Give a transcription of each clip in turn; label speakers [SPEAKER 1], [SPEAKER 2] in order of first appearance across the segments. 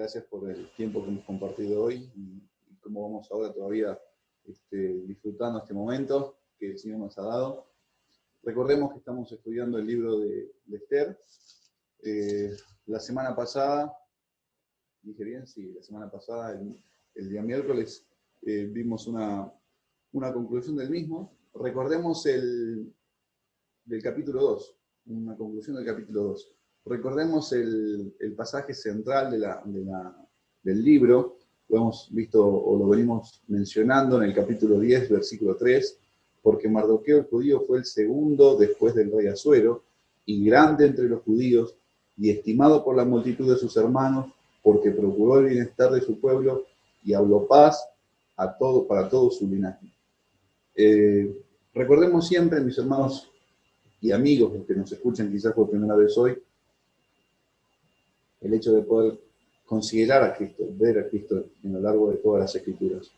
[SPEAKER 1] Gracias por el tiempo que hemos compartido hoy y cómo vamos ahora todavía disfrutando este momento que el Señor nos ha dado. Recordemos que estamos estudiando el libro de Esther. La semana pasada, ¿dije bien? Sí, la semana pasada, el día miércoles, vimos una conclusión del mismo. Recordemos del capítulo 2, una conclusión del capítulo 2. Recordemos el pasaje central del libro, lo hemos visto o lo venimos mencionando en el capítulo 10, versículo 3, porque Mardoqueo el judío fue el segundo después del rey Asuero, y grande entre los judíos, y estimado por la multitud de sus hermanos, porque procuró el bienestar de su pueblo, y habló paz para todo su linaje. Recordemos siempre, mis hermanos y amigos, los que nos escuchan quizás por primera vez hoy, el hecho de poder considerar a Cristo, ver a Cristo en lo largo de todas las Escrituras.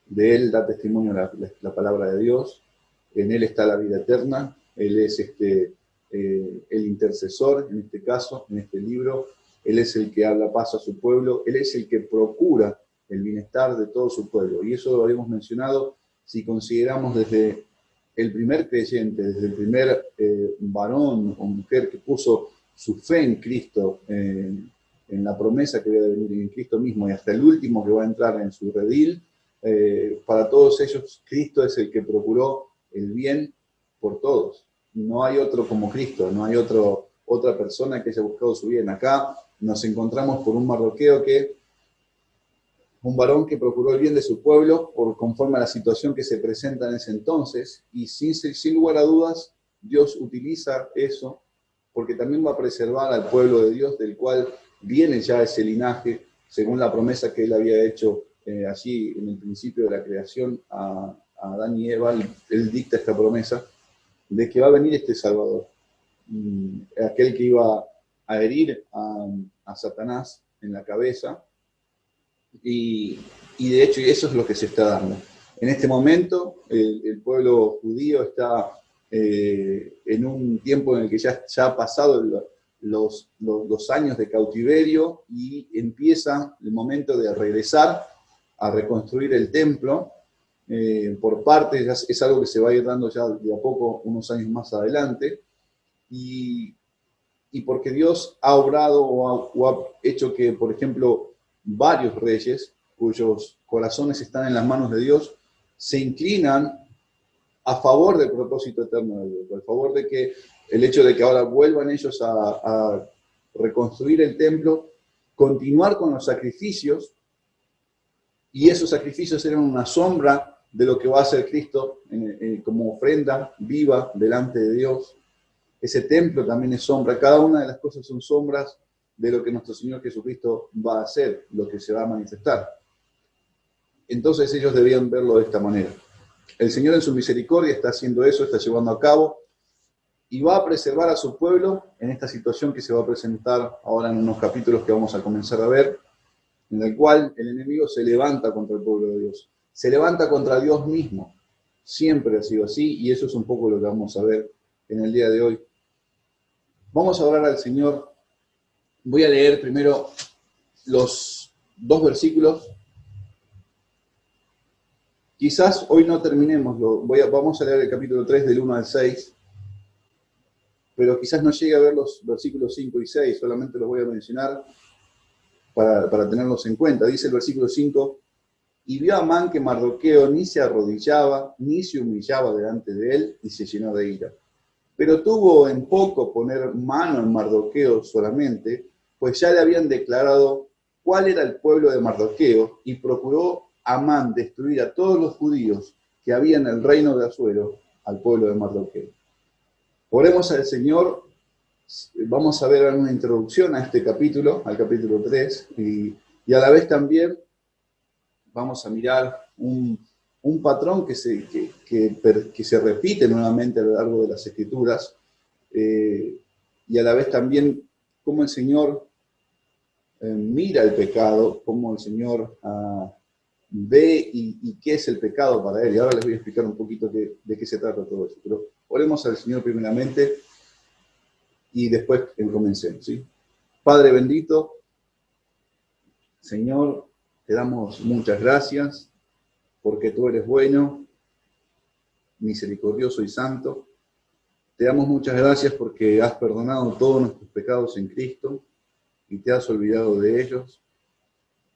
[SPEAKER 1] De Él da testimonio la palabra de Dios, en Él está la vida eterna, Él es el intercesor, en este caso, en este libro, Él es el que habla paz a su pueblo, Él es el que procura el bienestar de todo su pueblo. Y eso lo habíamos mencionado si consideramos desde el primer creyente, desde el primer varón o mujer que puso su fe en Cristo, en la promesa que había de venir en Cristo mismo, y hasta el último que va a entrar en su redil, para todos ellos Cristo es el que procuró el bien por todos. No hay otro como Cristo, no hay otra persona que haya buscado su bien. Acá nos encontramos por un Mardoqueo un varón que procuró el bien de su pueblo conforme a la situación que se presenta en ese entonces, y sin lugar a dudas, Dios utiliza eso porque también va a preservar al pueblo de Dios, del cual viene ya ese linaje, según la promesa que él había hecho allí en el principio de la creación a Adán y Eva. Él dicta esta promesa de que va a venir este Salvador, aquel que iba a herir a Satanás en la cabeza. Y de hecho eso es lo que se está dando. En este momento el pueblo judío está en un tiempo en el que ya ha pasado los años de cautiverio y empieza el momento de regresar a reconstruir el templo. Por parte, es algo que se va a ir dando ya de a poco unos años más adelante, y porque Dios ha obrado o ha hecho que, por ejemplo, varios reyes cuyos corazones están en las manos de Dios se inclinan a favor del propósito eterno de Dios, a favor de que el hecho de que ahora vuelvan ellos a reconstruir el templo, continuar con los sacrificios, y esos sacrificios eran una sombra de lo que va a hacer Cristo como ofrenda viva delante de Dios. Ese templo también es sombra. Cada una de las cosas son sombras de lo que nuestro Señor Jesucristo va a hacer, lo que se va a manifestar. Entonces ellos debían verlo de esta manera. El Señor en su misericordia está haciendo eso, está llevando a cabo, y va a preservar a su pueblo en esta situación que se va a presentar ahora en unos capítulos que vamos a comenzar a ver, en el cual el enemigo se levanta contra el pueblo de Dios. Se levanta contra Dios mismo. Siempre ha sido así, y eso es un poco lo que vamos a ver en el día de hoy. Vamos a orar al Señor. Voy a leer primero los 2 versículos. Quizás hoy no terminemos, vamos a leer el capítulo 3 del 1 al 6, pero quizás no llegue a ver los versículos 5 y 6, solamente los voy a mencionar para tenerlos en cuenta. Dice el versículo 5, y vio a Amán que Mardoqueo ni se arrodillaba, ni se humillaba delante de él, y se llenó de ira. Pero tuvo en poco poner mano en Mardoqueo solamente, pues ya le habían declarado cuál era el pueblo de Mardoqueo, y procuró Amán destruir a todos los judíos que había en el reino de Asuero, al pueblo de Mardoqueo. Oremos al Señor. Vamos a ver una introducción a este capítulo, al capítulo 3, y a la vez también vamos a mirar un patrón que se repite nuevamente a lo largo de las Escrituras, y a la vez también cómo el Señor mira el pecado, cómo el Señor ve y qué es el pecado para Él. Y ahora les voy a explicar un poquito de qué se trata todo eso. Pero oremos al Señor primeramente y después comencemos, ¿sí? Padre bendito, Señor, te damos muchas gracias porque tú eres bueno, misericordioso y santo. Te damos muchas gracias porque has perdonado todos nuestros pecados en Cristo y te has olvidado de ellos.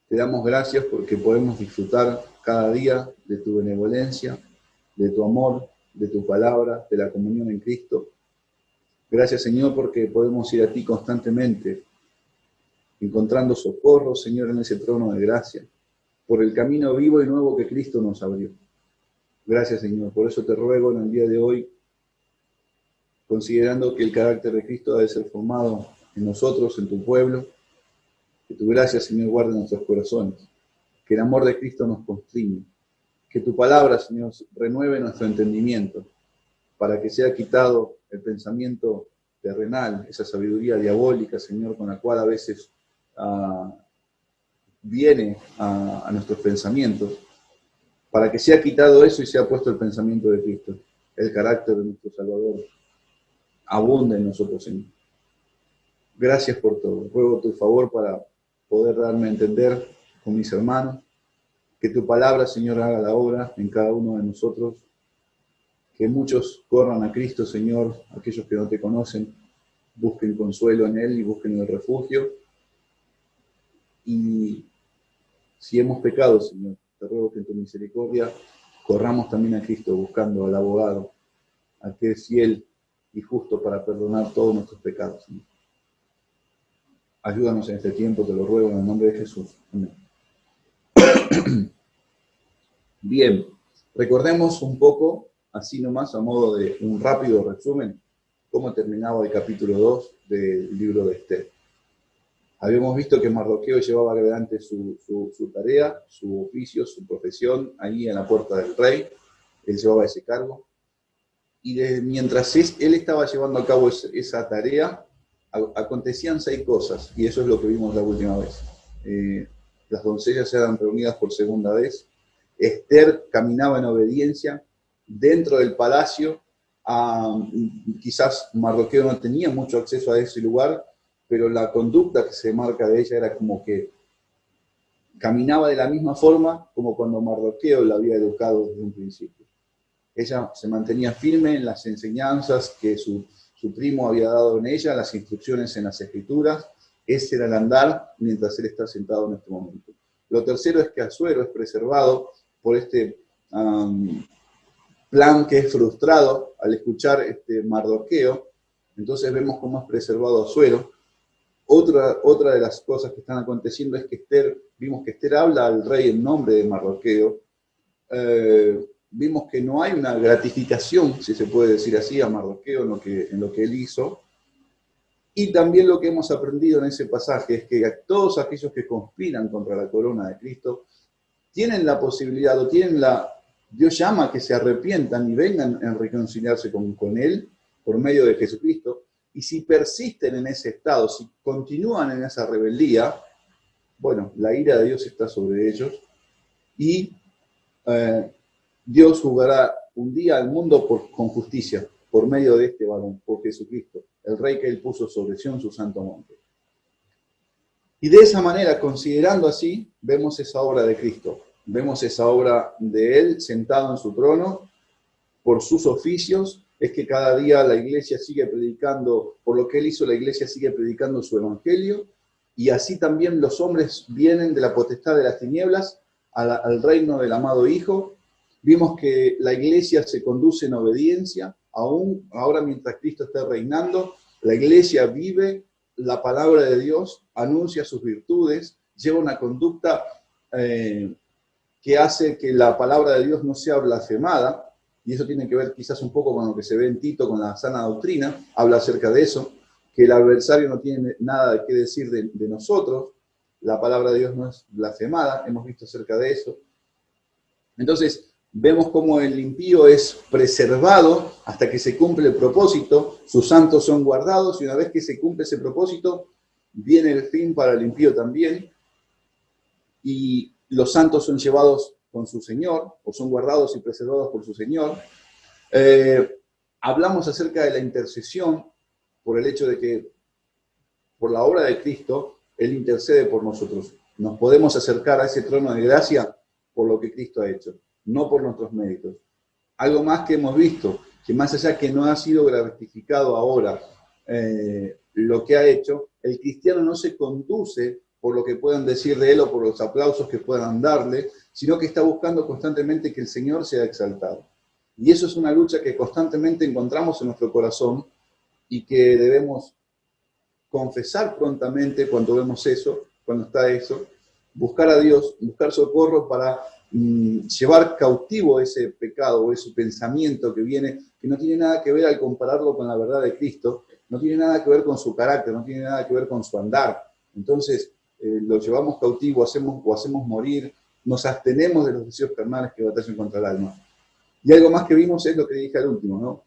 [SPEAKER 1] Te damos gracias porque podemos disfrutar cada día de tu benevolencia, de tu amor, de tu palabra, de la comunión en Cristo. Gracias, Señor, porque podemos ir a ti constantemente, encontrando socorro, Señor, en ese trono de gracia, por el camino vivo y nuevo que Cristo nos abrió. Gracias, Señor. Por eso te ruego en el día de hoy, considerando que el carácter de Cristo ha de ser formado en nosotros, en tu pueblo, que tu gracia, Señor, guarde nuestros corazones, que el amor de Cristo nos constriñe, que tu palabra, Señor, renueve nuestro entendimiento, para que sea quitado el pensamiento terrenal, esa sabiduría diabólica, Señor, con la cual a veces viene a nuestros pensamientos, para que sea quitado eso y sea puesto el pensamiento de Cristo, el carácter de nuestro Salvador, abunda en nosotros, Señor. Gracias por todo. Ruego tu favor para poder darme a entender con mis hermanos, que tu palabra, Señor, haga la obra en cada uno de nosotros, que muchos corran a Cristo, Señor, aquellos que no te conocen, busquen consuelo en Él y busquen el refugio. Y si hemos pecado, Señor, te ruego que en tu misericordia corramos también a Cristo buscando al abogado, al que es fiel y justo para perdonar todos nuestros pecados, Señor. Ayúdanos en este tiempo, te lo ruego en el nombre de Jesús. Amén. Bien, recordemos un poco, así nomás, a modo de un rápido resumen, cómo terminaba el capítulo 2 del libro de Esther. Habíamos visto que Mardoqueo llevaba adelante su tarea, su oficio, su profesión, ahí en la puerta del rey. Él llevaba ese cargo. Y mientras él estaba llevando a cabo esa tarea, acontecían 6 cosas, y eso es lo que vimos la última vez. Las doncellas eran reunidas por segunda vez. Esther caminaba en obediencia dentro del palacio. Quizás Mardoqueo no tenía mucho acceso a ese lugar, pero la conducta que se marca de ella era como que caminaba de la misma forma como cuando Mardoqueo la había educado desde un principio. Ella se mantenía firme en las enseñanzas que su primo había dado en ella, las instrucciones en las escrituras. Ese era el andar mientras él está sentado en este momento. Lo tercero es que Asuero es preservado por este plan que es frustrado al escuchar Mardoqueo. Entonces vemos cómo es preservado Asuero. Otra de las cosas que están aconteciendo es que vimos que Esther habla al rey en nombre de Mardoqueo. Vimos que no hay una gratificación, si se puede decir así, a Mardoqueo en lo que él hizo. Y también lo que hemos aprendido en ese pasaje es que todos aquellos que conspiran contra la corona de Cristo tienen la posibilidad, Dios llama a que se arrepientan y vengan a reconciliarse con Él por medio de Jesucristo. Y si persisten en ese estado, si continúan en esa rebeldía, bueno, la ira de Dios está sobre ellos y Dios juzgará un día al mundo con justicia por medio de este varón, por Jesucristo, el Rey que Él puso sobre Sión, su santo monte. Y de esa manera, considerando así, vemos esa obra de Cristo, vemos esa obra de Él sentado en su trono, por sus oficios. Es que cada día la iglesia sigue predicando, por lo que Él hizo, la iglesia sigue predicando su evangelio, y así también los hombres vienen de la potestad de las tinieblas al reino del amado Hijo. Vimos que la iglesia se conduce en obediencia, aún ahora mientras Cristo está reinando, la iglesia vive la palabra de Dios, anuncia sus virtudes, lleva una conducta que hace que la palabra de Dios no sea blasfemada. Y eso tiene que ver quizás un poco con lo que se ve en Tito, con la sana doctrina, habla acerca de eso, que el adversario no tiene nada que decir de nosotros, la palabra de Dios no es blasfemada, hemos visto acerca de eso. Entonces, vemos cómo el impío es preservado hasta que se cumple el propósito, sus santos son guardados, y una vez que se cumple ese propósito, viene el fin para el impío también, y los santos son llevados con su Señor, o son guardados y preservados por su Señor. Hablamos acerca de la intercesión por el hecho de que, por la obra de Cristo, Él intercede por nosotros. Nos podemos acercar a ese trono de gracia por lo que Cristo ha hecho, no por nuestros méritos. Algo más que hemos visto, que más allá que no ha sido gratificado ahora lo que ha hecho, el cristiano no se conduce por lo que puedan decir de él o por los aplausos que puedan darle, sino que está buscando constantemente que el Señor sea exaltado. Y eso es una lucha que constantemente encontramos en nuestro corazón y que debemos confesar prontamente cuando vemos eso, cuando está eso, buscar a Dios, buscar socorro para llevar cautivo ese pecado o ese pensamiento que viene, que no tiene nada que ver al compararlo con la verdad de Cristo, no tiene nada que ver con su carácter, no tiene nada que ver con su andar. Entonces, lo llevamos cautivo, hacemos morir, nos abstenemos de los deseos carnales que batallan contra el alma. Y algo más que vimos es lo que dije al último, ¿no?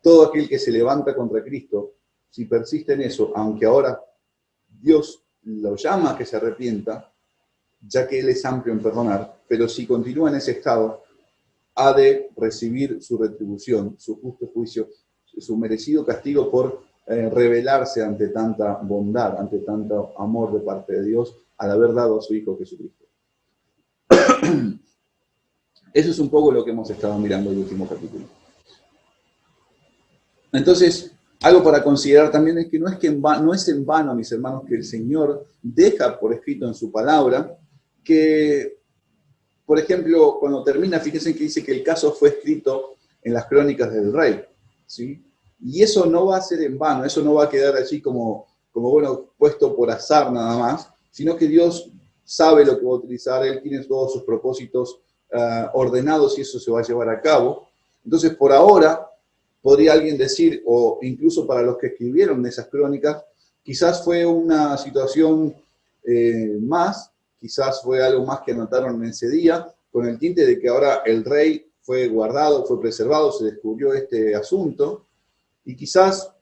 [SPEAKER 1] Todo aquel que se levanta contra Cristo, si persiste en eso, aunque ahora Dios lo llama a que se arrepienta, ya que Él es amplio en perdonar, pero si continúa en ese estado, ha de recibir su retribución, su justo juicio, su merecido castigo por rebelarse ante tanta bondad, ante tanto amor de parte de Dios, al haber dado a su Hijo Jesucristo. Eso es un poco lo que hemos estado mirando en el último capítulo. Entonces, algo para considerar también es que no es en vano, mis hermanos, que el Señor deja por escrito en su palabra que, por ejemplo, cuando termina, fíjense que dice que el caso fue escrito en las crónicas del rey, ¿sí? Y eso no va a ser en vano, eso no va a quedar allí como bueno, puesto por azar nada más, sino que Dios sabe lo que va a utilizar, Él tiene todos sus propósitos ordenados y eso se va a llevar a cabo. Entonces, por ahora, podría alguien decir, o incluso para los que escribieron esas crónicas, quizás fue una situación más, quizás fue algo más que anotaron en ese día, con el tinte de que ahora el rey fue guardado, fue preservado, se descubrió este asunto, y quizás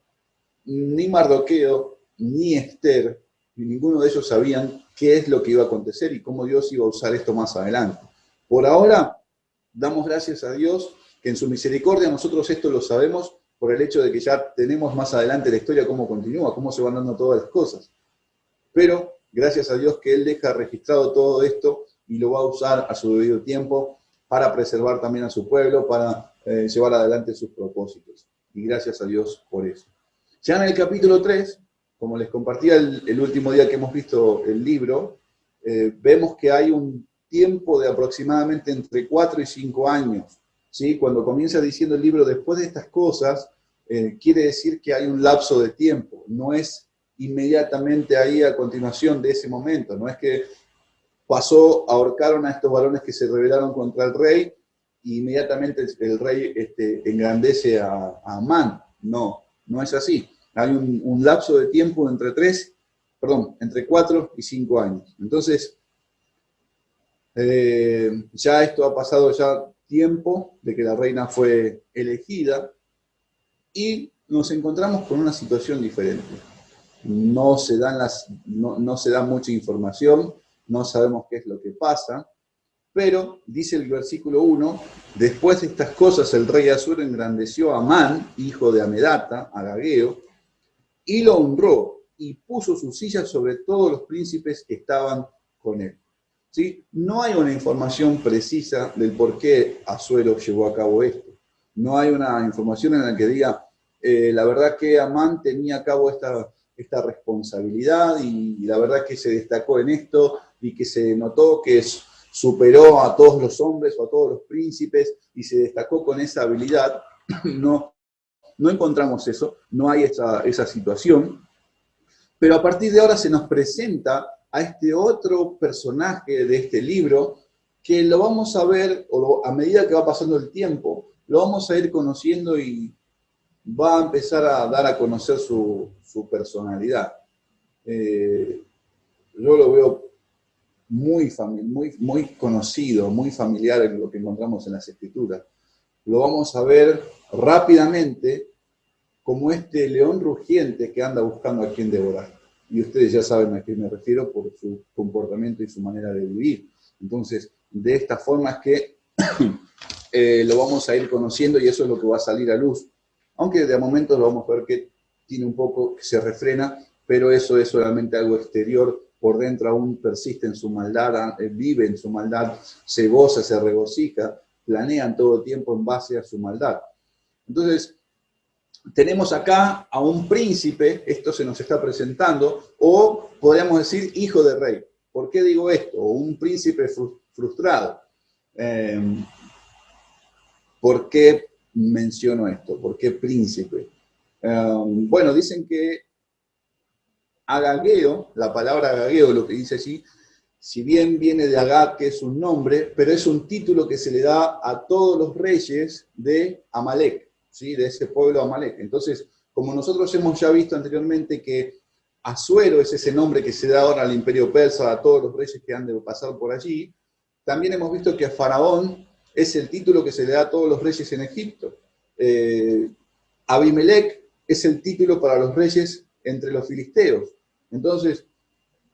[SPEAKER 1] ni Mardoqueo, ni Esther, ni ninguno de ellos sabían qué es lo que iba a acontecer y cómo Dios iba a usar esto más adelante. Por ahora, damos gracias a Dios que en su misericordia nosotros esto lo sabemos por el hecho de que ya tenemos más adelante la historia cómo continúa, cómo se van dando todas las cosas. Pero gracias a Dios que Él deja registrado todo esto y lo va a usar a su debido tiempo para preservar también a su pueblo, para llevar adelante sus propósitos. Y gracias a Dios por eso. Ya en el capítulo 3, como les compartía el último día que hemos visto el libro, vemos que hay un tiempo de aproximadamente entre 4 y 5 años. ¿Sí? Cuando comienza diciendo el libro, después de estas cosas, quiere decir que hay un lapso de tiempo. No es inmediatamente ahí a continuación de ese momento. No es que ahorcaron a estos varones que se rebelaron contra el rey y inmediatamente el rey engrandece a Amán. No, no es así. Hay un lapso de tiempo entre 4 y 5 años. Entonces, ya esto ha pasado ya tiempo de que la reina fue elegida y nos encontramos con una situación diferente. No se da mucha información, no sabemos qué es lo que pasa, pero dice el versículo 1, después de estas cosas el rey Asur engrandeció a Amán, hijo de Amedata, agageo, y lo honró y puso su silla sobre todos los príncipes que estaban con él. ¿Sí? No hay una información precisa del por qué Asuero llevó a cabo esto. No hay una información en la que diga, la verdad que Amán tenía a cabo esta responsabilidad y la verdad que se destacó en esto y que se notó que superó a todos los hombres o a todos los príncipes y se destacó con esa habilidad. No encontramos eso, no hay esa situación. Pero a partir de ahora se nos presenta a este otro personaje de este libro que lo vamos a ver, o a medida que va pasando el tiempo, lo vamos a ir conociendo y va a empezar a dar a conocer su personalidad. Yo lo veo muy conocido, muy familiar en lo que encontramos en las Escrituras. Lo vamos a ver rápidamente como este león rugiente que anda buscando a quien devorar. Y ustedes ya saben a qué me refiero por su comportamiento y su manera de vivir. Entonces, de esta forma es que lo vamos a ir conociendo y eso es lo que va a salir a luz. Aunque de momento lo vamos a ver que tiene un poco, que se refrena, pero eso es solamente algo exterior por dentro aún persiste en su maldad, vive en su maldad, se goza, se regocija, planean todo el tiempo en base a su maldad. Entonces, tenemos acá a un príncipe, esto se nos está presentando, o podríamos decir hijo de rey. ¿Por qué digo esto? O un príncipe frustrado. ¿Por qué menciono esto? ¿Por qué príncipe? Bueno, dicen que Agageo, la palabra Agageo, lo que dice allí, si bien viene de Agag, que es un nombre, pero es un título que se le da a todos los reyes de Amalek, ¿sí? De ese pueblo Amalek. Entonces, como nosotros hemos ya visto anteriormente que Asuero es ese nombre que se da ahora al imperio persa, a todos los reyes que han de pasar por allí, también hemos visto que a Faraón es el título que se le da a todos los reyes en Egipto. Abimelech es el título para los reyes entre los filisteos. Entonces,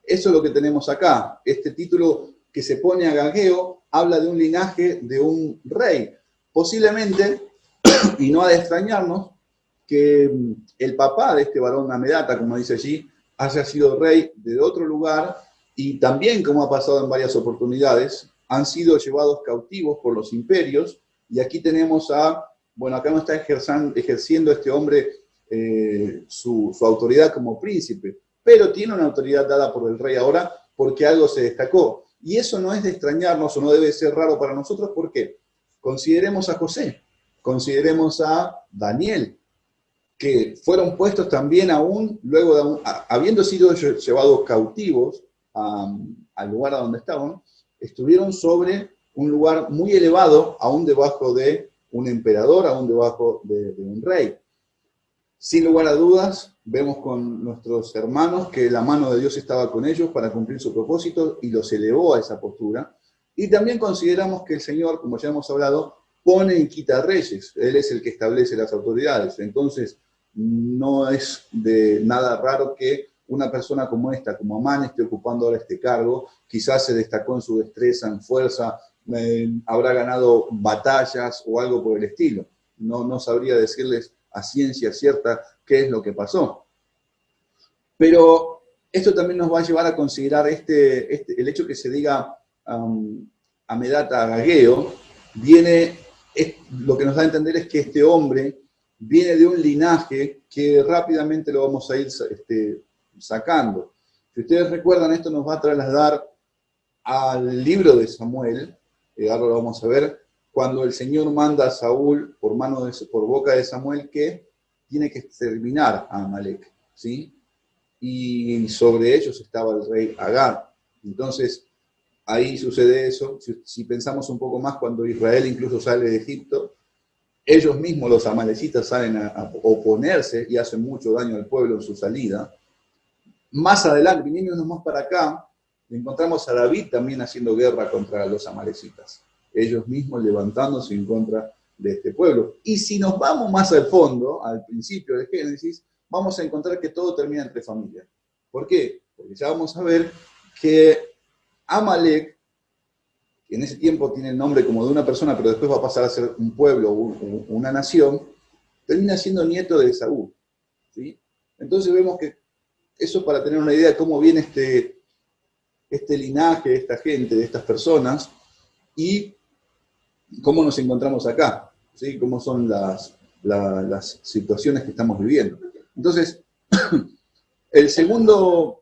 [SPEAKER 1] eso es lo que tenemos acá. Este título que se pone a Agageo habla de un linaje de un rey. Posiblemente, y no ha de extrañarnos, que el papá de este varón Amedata, como dice allí, haya sido rey de otro lugar y también, como ha pasado en varias oportunidades, han sido llevados cautivos por los imperios. Y aquí tenemos bueno, acá no está ejerciendo este hombre su autoridad como príncipe, pero tiene una autoridad dada por el rey ahora porque algo se destacó. Y eso no es de extrañarnos o no debe ser raro para nosotros. ¿Por qué? Consideremos a José, consideremos a Daniel, que fueron puestos también aún, luego habiendo sido llevados cautivos al lugar a donde estaban, estuvieron sobre un lugar muy elevado, aún debajo de un emperador, aún debajo de un rey. Sin lugar a dudas, vemos con nuestros hermanos que la mano de Dios estaba con ellos para cumplir su propósito y los elevó a esa postura. Y también consideramos que el Señor, como ya hemos hablado, pone y quita reyes. Él es el que establece las autoridades. Entonces, no es de nada raro que una persona como esta, como Amán, esté ocupando ahora este cargo. Quizás se destacó en su destreza, en fuerza, habrá ganado batallas o algo por el estilo. No sabría decirles a ciencia cierta qué es lo que pasó. Pero esto también nos va a llevar a considerar el hecho que se diga Amedata Agageo, lo que nos da a entender es que este hombre viene de un linaje que rápidamente lo vamos a ir sacando. Si ustedes recuerdan, esto nos va a trasladar al libro de Samuel, ahora lo vamos a ver, cuando el Señor manda a Saúl por boca de Samuel que tiene que exterminar a Amalek, ¿sí? Y sobre ellos estaba el rey Agag. Entonces, ahí sucede eso. Si pensamos un poco más, cuando Israel incluso sale de Egipto, ellos mismos, los amalecitas, salen a oponerse y hacen mucho daño al pueblo en su salida. Más adelante, viniéndonos más para acá, encontramos a David también haciendo guerra contra los amalecitas, ellos mismos levantándose en contra de este pueblo. Y si nos vamos más al fondo, al principio de Génesis, vamos a encontrar que todo termina entre familias. ¿Por qué? Porque ya vamos a ver que Amalek, que en ese tiempo tiene el nombre como de una persona, pero después va a pasar a ser un pueblo, una nación, termina siendo nieto de Esaú, ¿sí? Entonces vemos que eso, para tener una idea de cómo viene este linaje, de esta gente, de estas personas, y cómo nos encontramos acá, ¿sí? Cómo son las situaciones que estamos viviendo. Entonces, el segundo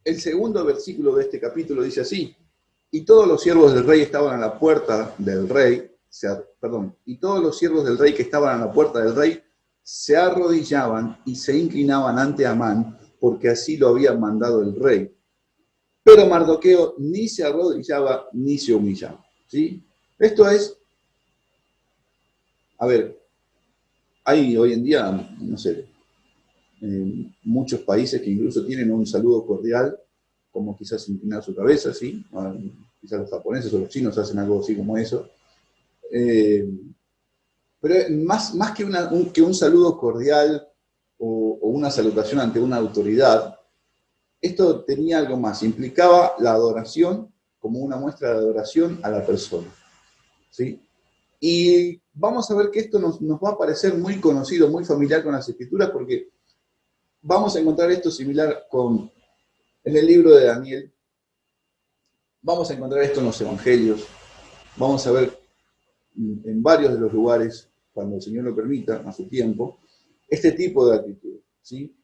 [SPEAKER 1] versículo de este capítulo dice así: y todos los siervos del rey estaban a la puerta del rey, y todos los siervos del rey que estaban a la puerta del rey se arrodillaban y se inclinaban ante Amán, porque así lo había mandado el rey. Pero Mardoqueo ni se arrodillaba ni se humillaba, ¿sí? Esto es, a ver, hay hoy en día, no sé, muchos países que incluso tienen un saludo cordial, como quizás inclinar su cabeza, ¿sí? Quizás los japoneses o los chinos hacen algo así como eso. Pero más que un saludo cordial o una salutación ante una autoridad, esto tenía algo más, implicaba la adoración como una muestra de adoración a la persona, ¿sí? Y vamos a ver que esto nos va a parecer muy conocido, muy familiar con las Escrituras, porque vamos a encontrar esto similar con En el libro de Daniel vamos a encontrar esto en los evangelios, vamos a ver en varios de los lugares, cuando el Señor lo permita, a su tiempo, este tipo de actitud, ¿sí?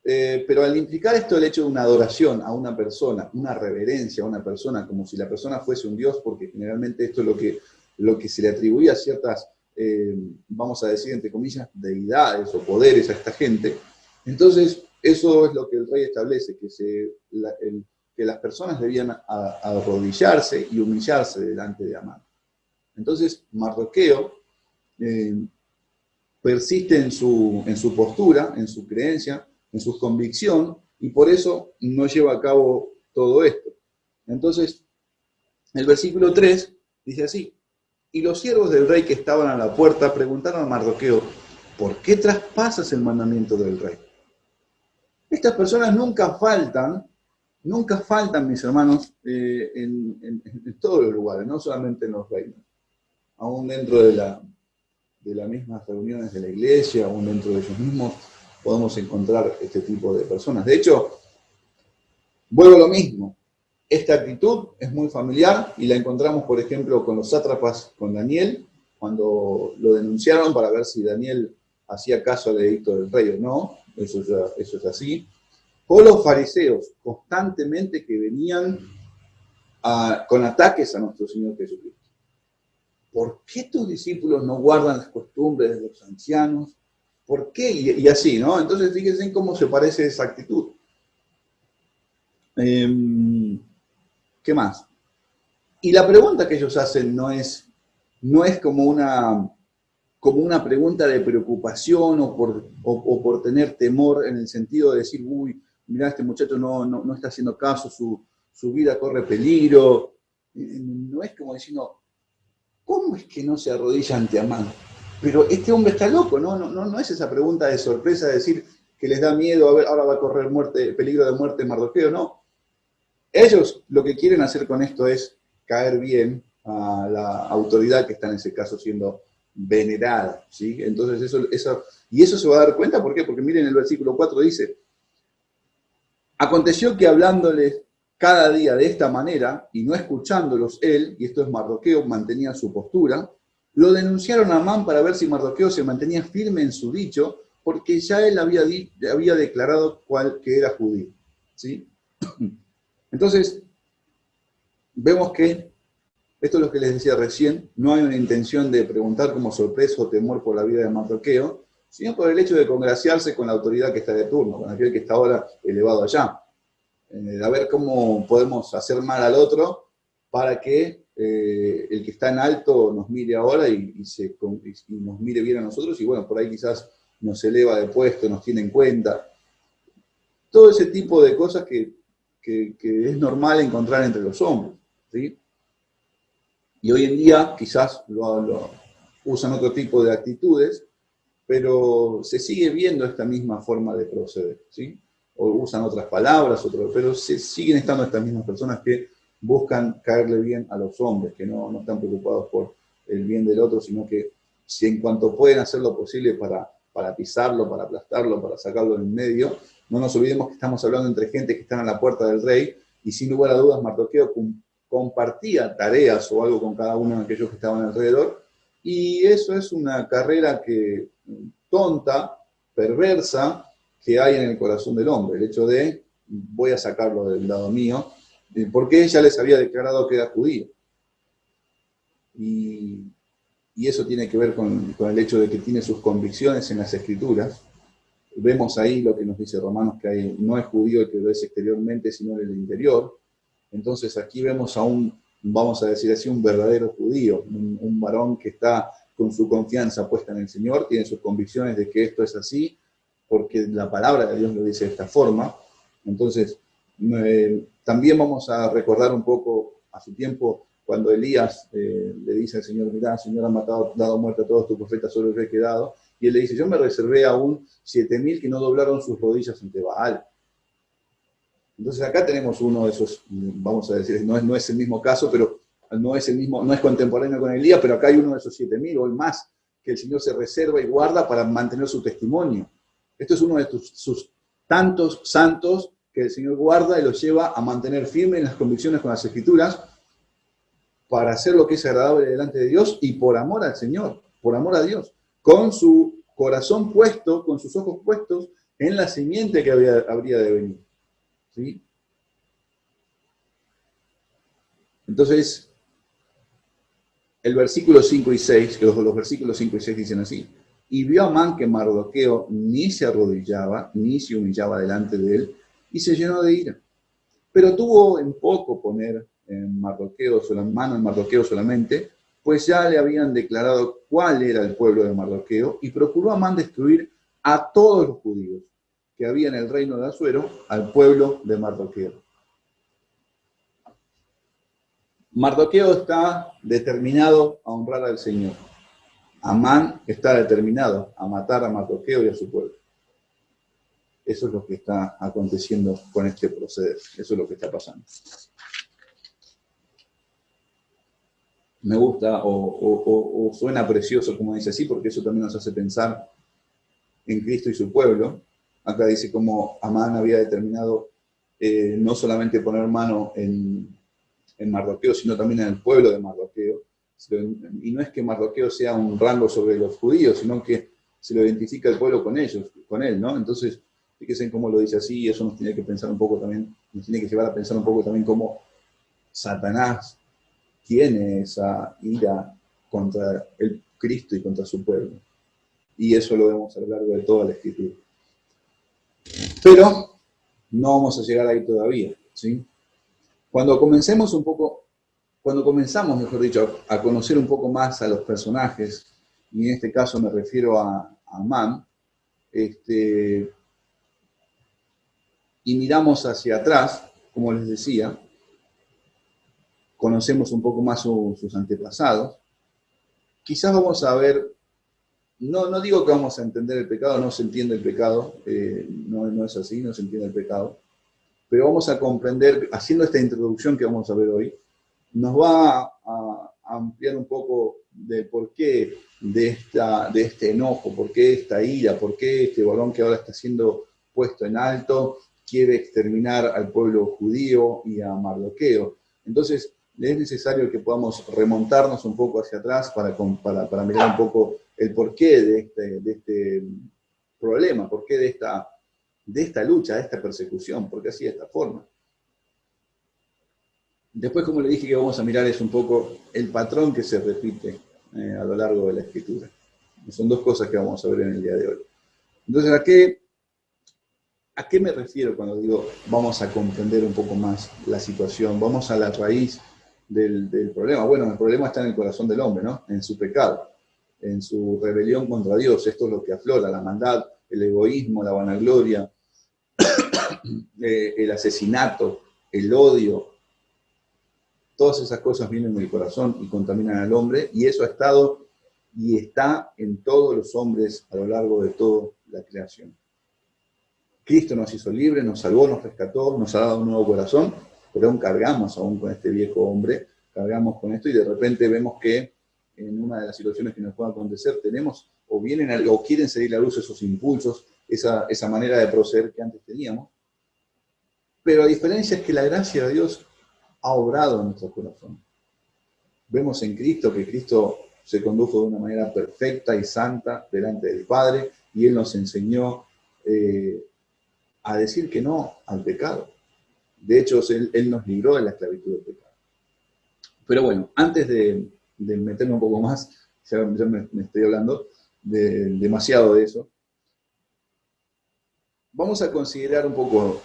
[SPEAKER 1] Pero al implicar esto el hecho de una adoración a una persona, una reverencia a una persona, como si la persona fuese un Dios, porque generalmente esto es lo que se le atribuía a ciertas, vamos a decir, entre comillas, deidades o poderes a esta gente. Entonces, eso es lo que el rey establece, que las personas debían arrodillarse y humillarse delante de Amán. Entonces, Mardoqueo persiste en su postura, en su creencia, en su convicción, y por eso no lleva a cabo todo esto. Entonces, el versículo 3 dice así: y los siervos del rey que estaban a la puerta preguntaron a Mardoqueo: ¿por qué traspasas el mandamiento del rey? Estas personas nunca faltan, mis hermanos, en todos los lugares, no solamente en los reinos, aún dentro de las mismas reuniones de la iglesia, aún dentro de ellos mismos, podemos encontrar este tipo de personas. De hecho, vuelvo a lo mismo, esta actitud es muy familiar y la encontramos, por ejemplo, con los sátrapas, con Daniel, cuando lo denunciaron para ver si Daniel hacía caso al edicto del rey o no, eso es así. O los fariseos, constantemente que venían con ataques a nuestro Señor Jesucristo. ¿Por qué tus discípulos no guardan las costumbres de los ancianos? ¿Por qué? Y así, ¿no? Entonces fíjense en cómo se parece esa actitud. ¿Qué más? Y la pregunta que ellos hacen no es como una pregunta de preocupación o por tener temor en el sentido de decir, uy, mirá, este muchacho no está haciendo caso, su vida corre peligro. No es como diciendo, ¿cómo es que no se arrodilla ante Amán? Pero este hombre está loco, no es esa pregunta de sorpresa de decir que les da miedo, a ver, ahora va a correr peligro de muerte Mardoqueo, no. Ellos lo que quieren hacer con esto es caer bien a la autoridad que está en ese caso siendo venerada, ¿sí? Entonces eso se va a dar cuenta, ¿por qué? Porque miren el versículo 4 dice: aconteció que hablándoles cada día de esta manera, y no escuchándolos él, y esto es Mardoqueo, mantenía su postura, lo denunciaron a Amán para ver si Mardoqueo se mantenía firme en su dicho, porque ya él había declarado que era judío, ¿sí? Entonces, vemos que, esto es lo que les decía recién, no hay una intención de preguntar como sorpresa o temor por la vida de Mardoqueo, sino por el hecho de congraciarse con la autoridad que está de turno, con aquel que está ahora elevado allá. A ver cómo podemos hacer mal al otro para que el que está en alto nos mire ahora y nos mire bien a nosotros, y bueno, por ahí quizás nos eleva de puesto, nos tiene en cuenta. Todo ese tipo de cosas que es normal encontrar entre los hombres, ¿sí? Y hoy en día quizás lo usan otro tipo de actitudes, pero se sigue viendo esta misma forma de proceder, ¿sí? O usan otras palabras, pero siguen estando estas mismas personas que buscan caerle bien a los hombres, que no están preocupados por el bien del otro, sino que si en cuanto pueden hacer lo posible para pisarlo, para aplastarlo, para sacarlo en medio, no nos olvidemos que estamos hablando entre gente que están a la puerta del rey, y sin lugar a dudas Mardoqueo compartía tareas o algo con cada uno de aquellos que estaban alrededor, y eso es una carrera tonta, perversa, que hay en el corazón del hombre, el hecho de voy a sacarlo del lado mío, porque ella les había declarado que era judío. Y eso tiene que ver con el hecho de que tiene sus convicciones en las Escrituras. Vemos ahí lo que nos dice Romanos, que no es judío el que lo es exteriormente, sino en el interior. Entonces aquí vemos a vamos a decir así, un verdadero judío, un varón que está con su confianza puesta en el Señor, tiene sus convicciones de que esto es así, porque la palabra de Dios lo dice de esta forma. Entonces, también vamos a recordar un poco a su tiempo, cuando Elías le dice al Señor, mirá, el Señor ha dado muerte a todos tus profetas, solo he quedado. Y él le dice, yo me reservé aún 7.000 que no doblaron sus rodillas ante Baal. Entonces acá tenemos uno de esos, vamos a decir, no es el mismo caso, pero no es contemporáneo con Elías, pero acá hay uno de esos 7.000 o más que el Señor se reserva y guarda para mantener su testimonio. Esto es uno de sus tantos santos que el Señor guarda y los lleva a mantener firme en las convicciones con las Escrituras para hacer lo que es agradable delante de Dios y por amor al Señor, por amor a Dios, con su corazón puesto, con sus ojos puestos en la simiente que habría de venir. ¿Sí? Entonces, el versículo 5 y 6, que los versículos 5 y 6 dicen así: y vio Amán que Mardoqueo ni se arrodillaba, ni se humillaba delante de él, y se llenó de ira. Pero tuvo en poco poner en mano en Mardoqueo solamente, pues ya le habían declarado cuál era el pueblo de Mardoqueo, y procuró Amán destruir a todos los judíos que había en el reino de Asuero, al pueblo de Mardoqueo. Mardoqueo está determinado a honrar al Señor. Amán está determinado a matar a Mardoqueo y a su pueblo. Eso es lo que está aconteciendo con este proceder. Eso es lo que está pasando. Me gusta o suena precioso, como dice así, porque eso también nos hace pensar en Cristo y su pueblo. Acá dice como Amán había determinado no solamente poner mano en Mardoqueo, sino también en el pueblo de Mardoqueo. Y no es que Mardoqueo sea un rango sobre los judíos, sino que se lo identifica el pueblo con ellos, con él, ¿no? Entonces, fíjense cómo lo dice así, y eso nos tiene que pensar un poco también, nos tiene que llevar a pensar un poco también cómo Satanás tiene esa ira contra el Cristo y contra su pueblo. Y eso lo vemos a lo largo de toda la Escritura. Pero no vamos a llegar ahí todavía, ¿sí? Cuando comenzamos, mejor dicho, a conocer un poco más a los personajes, y en este caso me refiero a Amán, y miramos hacia atrás, como les decía, conocemos un poco más sus antepasados, quizás vamos a ver, no digo que vamos a entender el pecado, no se entiende el pecado, no es así, no se entiende el pecado, pero vamos a comprender, haciendo esta introducción que vamos a ver hoy, nos va a ampliar un poco del porqué de este enojo, por qué esta ira, por qué este varón que ahora está siendo puesto en alto quiere exterminar al pueblo judío y a Mardoqueo. Entonces, es necesario que podamos remontarnos un poco hacia atrás para mirar un poco el porqué de este problema, porqué de esta lucha, de esta persecución, porque así de esta forma. Después, como le dije, que vamos a mirar es un poco el patrón que se repite a lo largo de la Escritura. Son dos cosas que vamos a ver en el día de hoy. Entonces, ¿a qué me refiero cuando digo vamos a comprender un poco más la situación? Vamos a la raíz del problema. Bueno, el problema está en el corazón del hombre, ¿no? En su pecado, en su rebelión contra Dios. Esto es lo que aflora, la maldad, el egoísmo, la vanagloria, el asesinato, el odio. Todas esas cosas vienen del corazón y contaminan al hombre, y eso ha estado y está en todos los hombres a lo largo de toda la creación. Cristo nos hizo libres, nos salvó, nos rescató, nos ha dado un nuevo corazón, pero aún cargamos aún con este viejo hombre, cargamos con esto y de repente vemos que en una de las situaciones que nos puede acontecer tenemos o quieren salir a la luz esos impulsos, esa manera de proceder que antes teníamos. Pero la diferencia es que la gracia de Dios ha obrado en nuestro corazón. Vemos en Cristo que Cristo se condujo de una manera perfecta y santa delante del Padre, y Él nos enseñó a decir que no al pecado. De hecho, Él nos libró de la esclavitud del pecado. Pero bueno, antes de meterme un poco más, ya me estoy hablando demasiado de eso, vamos a considerar un poco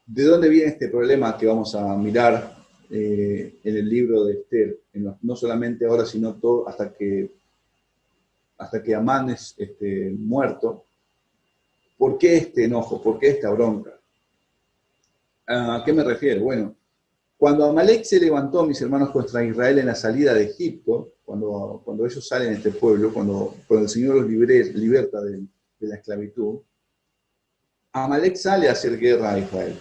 [SPEAKER 1] de dónde viene este problema que vamos a mirar en el libro de Esther, no solamente ahora, sino todo hasta que Amán es muerto. ¿Por qué este enojo? ¿Por qué esta bronca? ¿A qué me refiero? Bueno, cuando Amalek se levantó, mis hermanos, contra Israel en la salida de Egipto, cuando ellos salen de este pueblo, cuando el Señor los liberta de la esclavitud, Amalek sale a hacer guerra a Israel,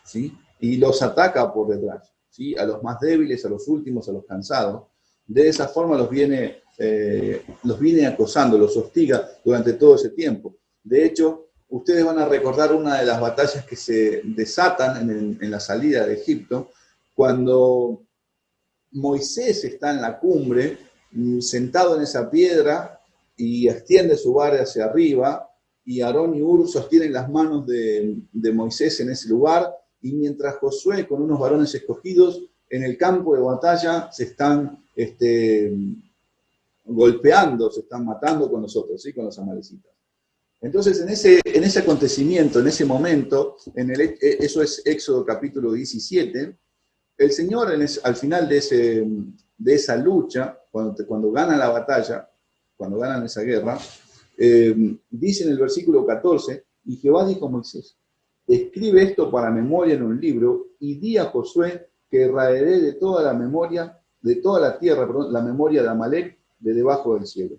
[SPEAKER 1] ¿sí? Y los ataca por detrás, ¿sí? A los más débiles, a los últimos, a los cansados. De esa forma los viene acosando, los hostiga durante todo ese tiempo. De hecho, ustedes van a recordar una de las batallas que se desatan en la salida de Egipto, cuando Moisés está en la cumbre, sentado en esa piedra, y extiende su vara hacia arriba, y Aarón y Hur sostienen las manos de Moisés en ese lugar, y mientras Josué con unos varones escogidos en el campo de batalla se están golpeando, se están matando con nosotros, ¿sí? Con los amalecitas. Entonces, en ese acontecimiento, en ese momento, eso es Éxodo capítulo 17, el Señor al final de esa lucha, cuando ganan la batalla, cuando ganan esa guerra, dice en el versículo 14, y Jehová dijo a Moisés, escribe esto para memoria en un libro, y di a Josué que raeré de toda la memoria, de toda la tierra, perdón, la memoria de Amalec de debajo del cielo.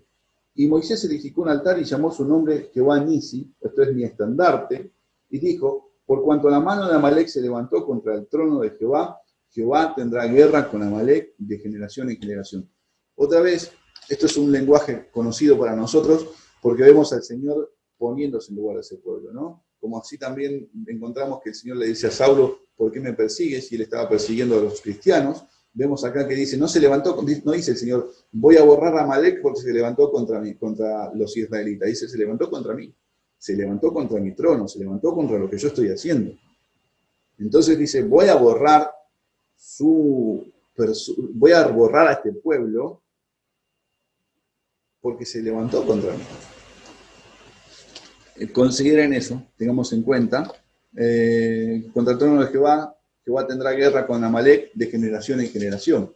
[SPEAKER 1] Y Moisés edificó un altar y llamó su nombre Jehová Nisi, esto es mi estandarte, y dijo, por cuanto la mano de Amalec se levantó contra el trono de Jehová, Jehová tendrá guerra con Amalec de generación en generación. Otra vez, esto es un lenguaje conocido para nosotros, porque vemos al Señor poniéndose en lugar de ese pueblo, ¿no? Como así también encontramos que el Señor le dice a Saulo, ¿por qué me persigues? Y él estaba persiguiendo a los cristianos. Vemos acá que dice, no dice el Señor, voy a borrar a Amalec porque se levantó contra mí, contra los israelitas. Dice, se levantó contra mí, se levantó contra mi trono, se levantó contra lo que yo estoy haciendo. Entonces dice, voy a borrar a este pueblo porque se levantó contra mí. Consideren eso, tengamos en cuenta. Contra el trono de Jehová, Jehová tendrá guerra con Amalec de generación en generación.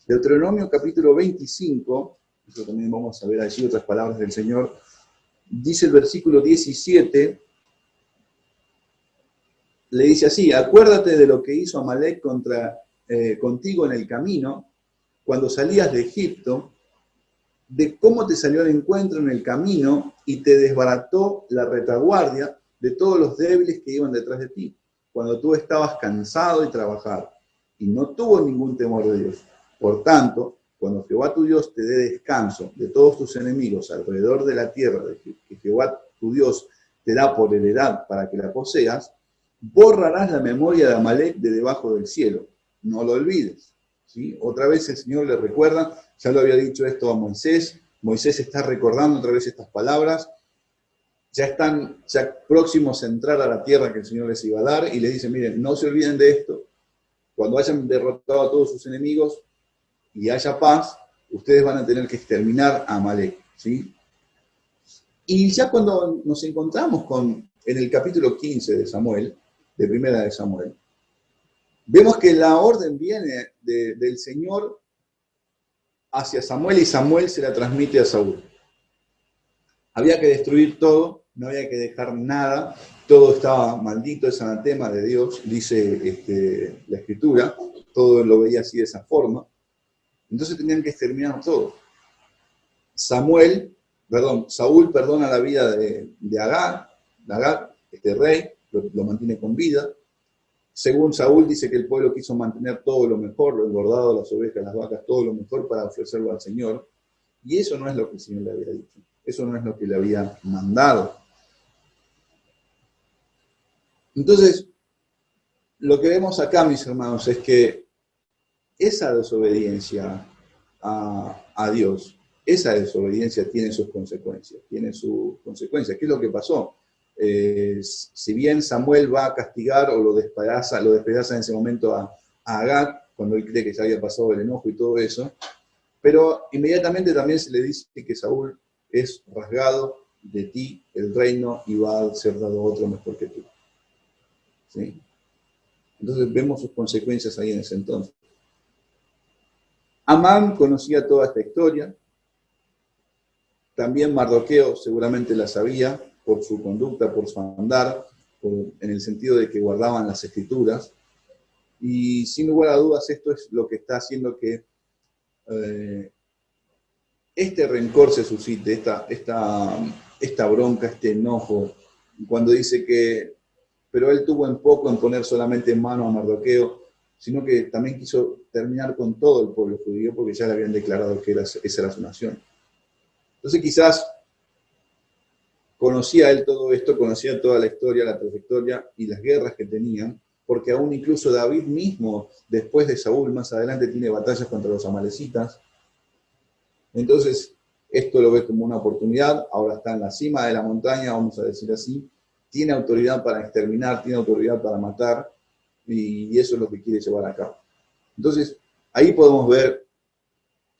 [SPEAKER 1] Deuteronomio capítulo 25, eso también vamos a ver allí otras palabras del Señor, dice el versículo 17, le dice así, acuérdate de lo que hizo Amalec contigo en el camino, cuando salías de Egipto, de cómo te salió al encuentro en el camino y te desbarató la retaguardia de todos los débiles que iban detrás de ti, cuando tú estabas cansado de trabajar, y no tuvo ningún temor de Dios. Por tanto, cuando Jehová tu Dios te dé descanso de todos tus enemigos alrededor de la tierra que Jehová tu Dios te da por heredad para que la poseas, borrarás la memoria de Amalec de debajo del cielo. No lo olvides. ¿Sí? Otra vez el Señor le recuerda, ya lo había dicho esto a Moisés, Moisés está recordando otra vez estas palabras, ya están próximos a entrar a la tierra que el Señor les iba a dar, y les dice, miren, no se olviden de esto, cuando hayan derrotado a todos sus enemigos y haya paz, ustedes van a tener que exterminar a Amalec, ¿sí? Y ya cuando nos encontramos en el capítulo 15 de Samuel, de Primera de Samuel, vemos que la orden viene del Señor hacia Samuel y Samuel se la transmite a Saúl. Había que destruir todo, no había que dejar nada, todo estaba maldito, es anatema de Dios, dice la Escritura, todo lo veía así de esa forma. Entonces tenían que exterminar todo. Saúl perdona la vida de Agag, este rey, lo mantiene con vida. Según Saúl dice que el pueblo quiso mantener todo lo mejor, lo engordado, las ovejas, las vacas, todo lo mejor para ofrecerlo al Señor. Y eso no es lo que el Señor le había dicho. Eso no es lo que le había mandado. Entonces, lo que vemos acá, mis hermanos, es que esa desobediencia a Dios, esa desobediencia tiene sus consecuencias. ¿Qué es lo que pasó? Si bien Samuel va a castigar o lo despedaza en ese momento a Agag, cuando él cree que ya había pasado el enojo y todo eso, pero inmediatamente también se le dice que Saúl es rasgado de ti el reino y va a ser dado otro mejor que tú. ¿Sí? Entonces vemos sus consecuencias ahí en ese entonces. Amán conocía toda esta historia, también Mardoqueo seguramente la sabía por su conducta, por su andar, en el sentido de que guardaban las escrituras, y sin lugar a dudas esto es lo que está haciendo que este rencor se suscite, esta bronca, este enojo, cuando dice que, pero él tuvo en poco en poner solamente en mano a Mardoqueo, sino que también quiso terminar con todo el pueblo judío, porque ya le habían declarado que esa era su nación. Entonces quizás conocía él todo esto, conocía toda la historia, la trayectoria y las guerras que tenían, porque aún incluso David mismo, después de Saúl, más adelante tiene batallas contra los amalecitas. Entonces, esto lo ve como una oportunidad, ahora está en la cima de la montaña, vamos a decir así, tiene autoridad para exterminar, tiene autoridad para matar, y eso es lo que quiere llevar a cabo. Entonces, ahí podemos ver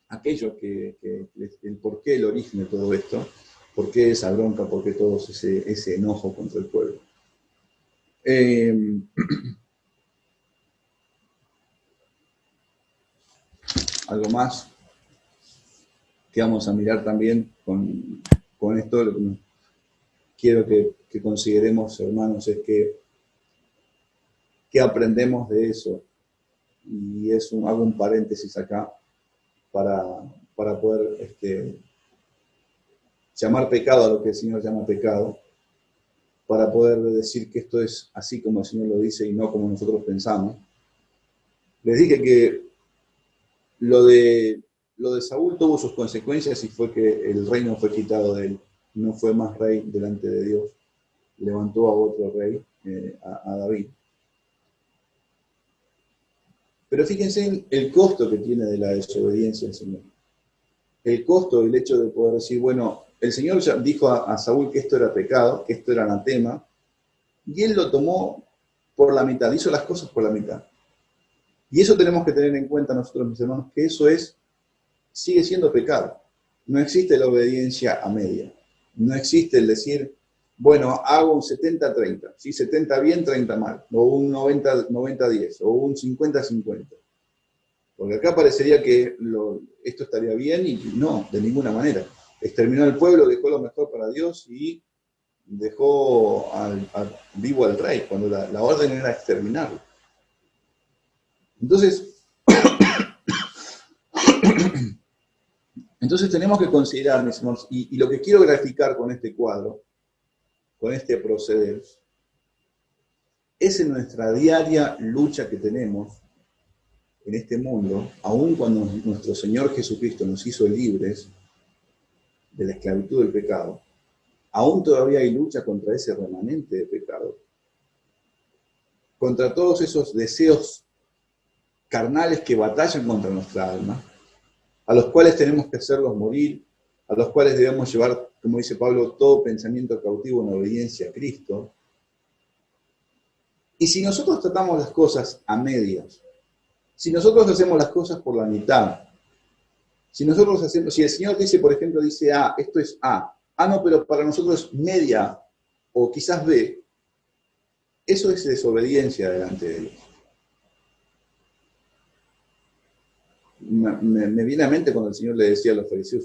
[SPEAKER 1] aquello el porqué, el origen de todo esto, por qué esa bronca, por qué todo ese enojo contra el pueblo. Algo más que vamos a mirar también con esto, lo que quiero que consideremos, hermanos, es que aprendemos de eso. Y hago un paréntesis acá para poder llamar pecado a lo que el Señor llama pecado, para poder decir que esto es así como el Señor lo dice y no como nosotros pensamos. Les dije que lo de Saúl tuvo sus consecuencias y fue que el reino fue quitado de él. No fue más rey delante de Dios. Levantó a otro rey, a David. Pero fíjense en el costo que tiene de la desobediencia al Señor. El costo, el hecho de poder decir, bueno, el Señor ya dijo a Saúl que esto era pecado, que esto era anatema, y él lo tomó por la mitad, hizo las cosas por la mitad. Y eso tenemos que tener en cuenta nosotros, mis hermanos, que eso sigue siendo pecado. No existe la obediencia a media. No existe el decir, bueno, hago un 70-30, ¿sí? 70 bien, 30 mal, o un 90-10, o un 50-50. Porque acá parecería que esto estaría bien y no, de ninguna manera. Exterminó al pueblo, dejó lo mejor para Dios y dejó vivo al rey, cuando la orden era exterminarlo. Entonces tenemos que considerar, mis hermanos, y lo que quiero graficar con este cuadro, con este proceder, es en nuestra diaria lucha que tenemos en este mundo, aun cuando nuestro Señor Jesucristo nos hizo libres de la esclavitud del pecado, aún todavía hay lucha contra ese remanente de pecado, contra todos esos deseos carnales que batallan contra nuestra alma, a los cuales tenemos que hacerlos morir, a los cuales debemos llevar, como dice Pablo, todo pensamiento cautivo en obediencia a Cristo. Y si nosotros tratamos las cosas a medias, si nosotros hacemos las cosas por la mitad, si el Señor dice, por ejemplo, dice A, esto es A, no, pero para nosotros es media o quizás B, eso es desobediencia delante de Dios. Me viene a mente cuando el Señor le decía a los fariseos,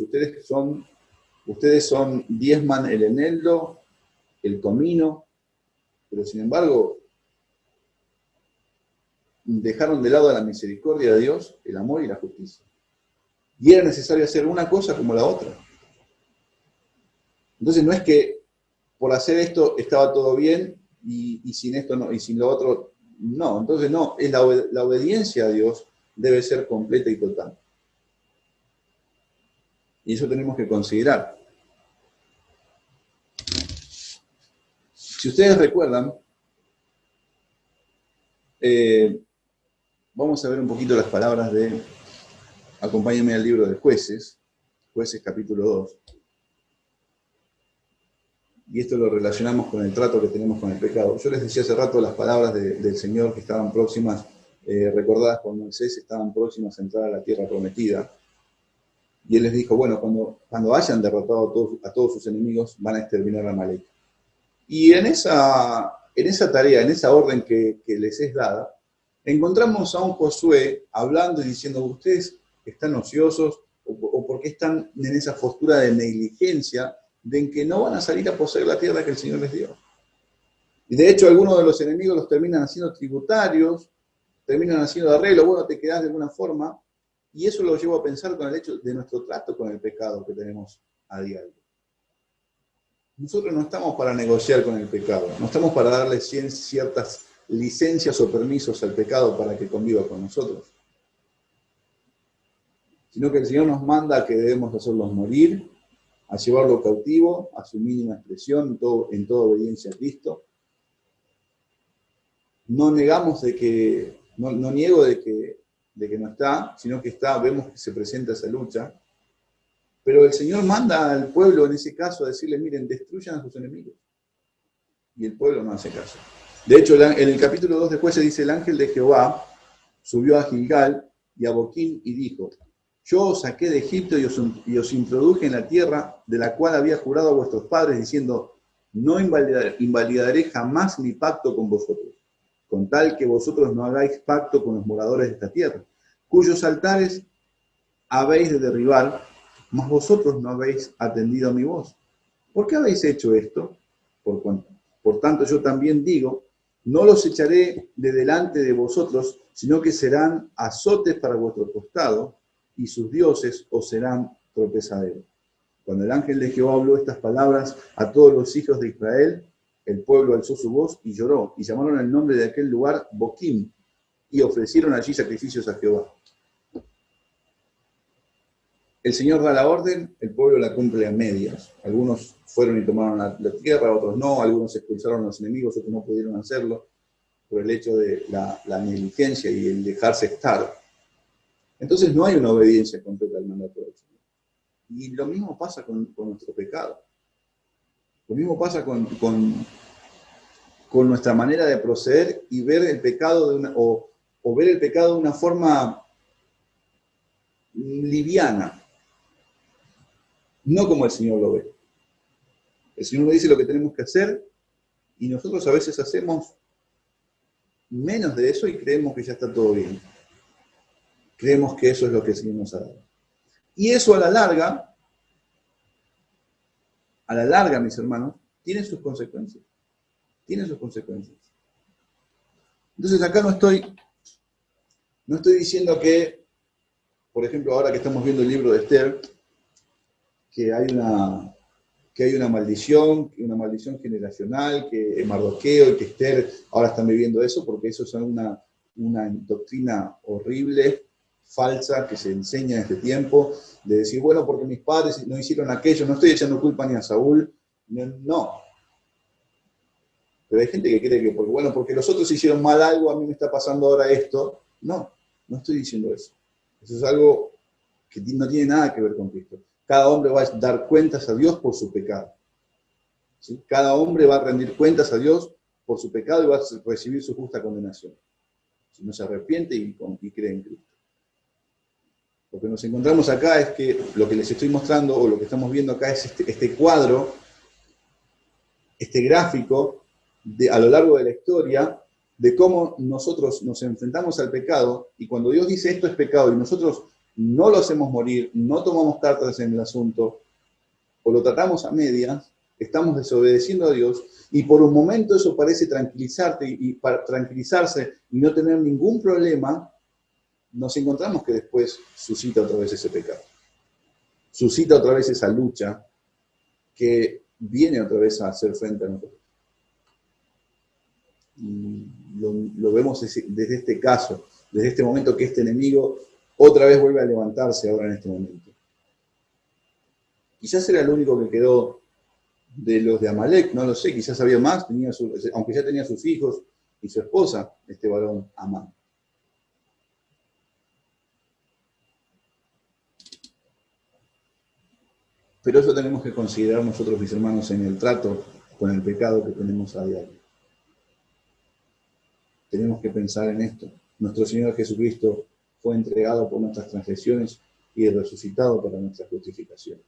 [SPEAKER 1] ustedes diezman el eneldo, el comino, pero sin embargo dejaron de lado la misericordia de Dios, el amor y la justicia. Y era necesario hacer una cosa como la otra. Entonces no es que por hacer esto estaba todo bien y sin esto no, y sin lo otro no. Entonces no, es la obediencia a Dios debe ser completa y total. Y eso tenemos que considerar. Si ustedes recuerdan, vamos a ver un poquito las palabras acompáñenme al libro de Jueces capítulo 2. Y esto lo relacionamos con el trato que tenemos con el pecado. Yo les decía hace rato las palabras del Señor que estaban próximas, recordadas por Moisés, estaban próximas a entrar a la tierra prometida. Y él les dijo, bueno, cuando hayan derrotado a todos sus enemigos, van a exterminar a Amalek. Y en esa tarea, en esa orden que les es dada, encontramos a un Josué hablando y diciendo, ustedes están ociosos o porque están en esa postura de negligencia de en que no van a salir a poseer la tierra que el Señor les dio. Y de hecho algunos de los enemigos los terminan haciendo tributarios, terminan haciendo arreglo, bueno, te quedás de alguna forma, y eso lo llevo a pensar con el hecho de nuestro trato con el pecado que tenemos a diario. Nosotros no estamos para negociar con el pecado, no estamos para darle ciertas licencias o permisos al pecado para que conviva con nosotros, sino que el Señor nos manda que debemos hacerlos morir a llevarlo cautivo a su mínima expresión, en toda obediencia a Cristo. No negamos no niego de que no está, sino que está, vemos que se presenta esa lucha. Pero el Señor manda al pueblo en ese caso a decirle, miren, destruyan a sus enemigos. Y el pueblo no hace caso. De hecho, en el capítulo 2 después se dice, el ángel de Jehová subió a Gilgal y a Boquín y dijo, yo os saqué de Egipto y os introduje en la tierra de la cual había jurado a vuestros padres, diciendo, no invalidaré jamás mi pacto con vosotros, con tal que vosotros no hagáis pacto con los moradores de esta tierra, cuyos altares habéis de derribar, mas vosotros no habéis atendido a mi voz. ¿Por qué habéis hecho esto? Por tanto, yo también digo, no los echaré de delante de vosotros, sino que serán azotes para vuestro costado, y sus dioses os serán tropezadero. Cuando el ángel de Jehová habló estas palabras a todos los hijos de Israel, el pueblo alzó su voz y lloró, y llamaron el nombre de aquel lugar Boquim, y ofrecieron allí sacrificios a Jehová. El Señor da la orden, el pueblo la cumple a medias. Algunos fueron y tomaron la tierra, otros no, algunos expulsaron a los enemigos, otros no pudieron hacerlo por el hecho de la negligencia y el dejarse estar. Entonces no hay una obediencia completa al mandato del Señor. Y lo mismo pasa con nuestro pecado. Lo mismo pasa con nuestra manera de proceder y ver el pecado o ver el pecado de una forma liviana. No como el Señor lo ve. El Señor nos dice lo que tenemos que hacer y nosotros a veces hacemos menos de eso y creemos que ya está todo bien. Creemos que eso es lo que el Señor nos ha dado. Y eso a la larga, mis hermanos, tiene sus consecuencias. Tiene sus consecuencias. Entonces acá no estoy diciendo que, por ejemplo, ahora que estamos viendo el libro de Esther, que hay una maldición generacional, que Mardoqueo y que Esther ahora están viviendo eso, porque eso es una doctrina horrible, falsa, que se enseña en este tiempo, de decir, bueno, porque mis padres no hicieron aquello, no estoy echando culpa ni a Saúl, no. Pero hay gente que cree que, porque los otros hicieron mal algo, a mí me está pasando ahora esto. No estoy diciendo eso. Eso es algo que no tiene nada que ver con Cristo. Cada hombre va a dar cuentas a Dios por su pecado. ¿Sí? Cada hombre va a rendir cuentas a Dios por su pecado y va a recibir su justa condenación. Si no se arrepiente y cree en Cristo. Lo que nos encontramos acá es que lo que les estoy mostrando, o lo que estamos viendo acá, es este cuadro, este gráfico, a lo largo de la historia, de cómo nosotros nos enfrentamos al pecado, y cuando Dios dice esto es pecado, y nosotros no lo hacemos morir, no tomamos cartas en el asunto, o lo tratamos a medias, estamos desobedeciendo a Dios, y por un momento eso parece tranquilizarte, y para tranquilizarse y no tener ningún problema, nos encontramos que después suscita otra vez ese pecado. Suscita otra vez esa lucha que viene otra vez a hacer frente a nosotros. Lo vemos desde este caso, desde este momento que este enemigo otra vez vuelve a levantarse ahora en este momento. Quizás era el único que quedó de los de Amalek, no lo sé, quizás había más, aunque ya tenía sus hijos y su esposa, este varón Amán. Pero eso tenemos que considerar nosotros, mis hermanos, en el trato con el pecado que tenemos a diario. Tenemos que pensar en esto. Nuestro Señor Jesucristo fue entregado por nuestras transgresiones y resucitado para nuestra justificación.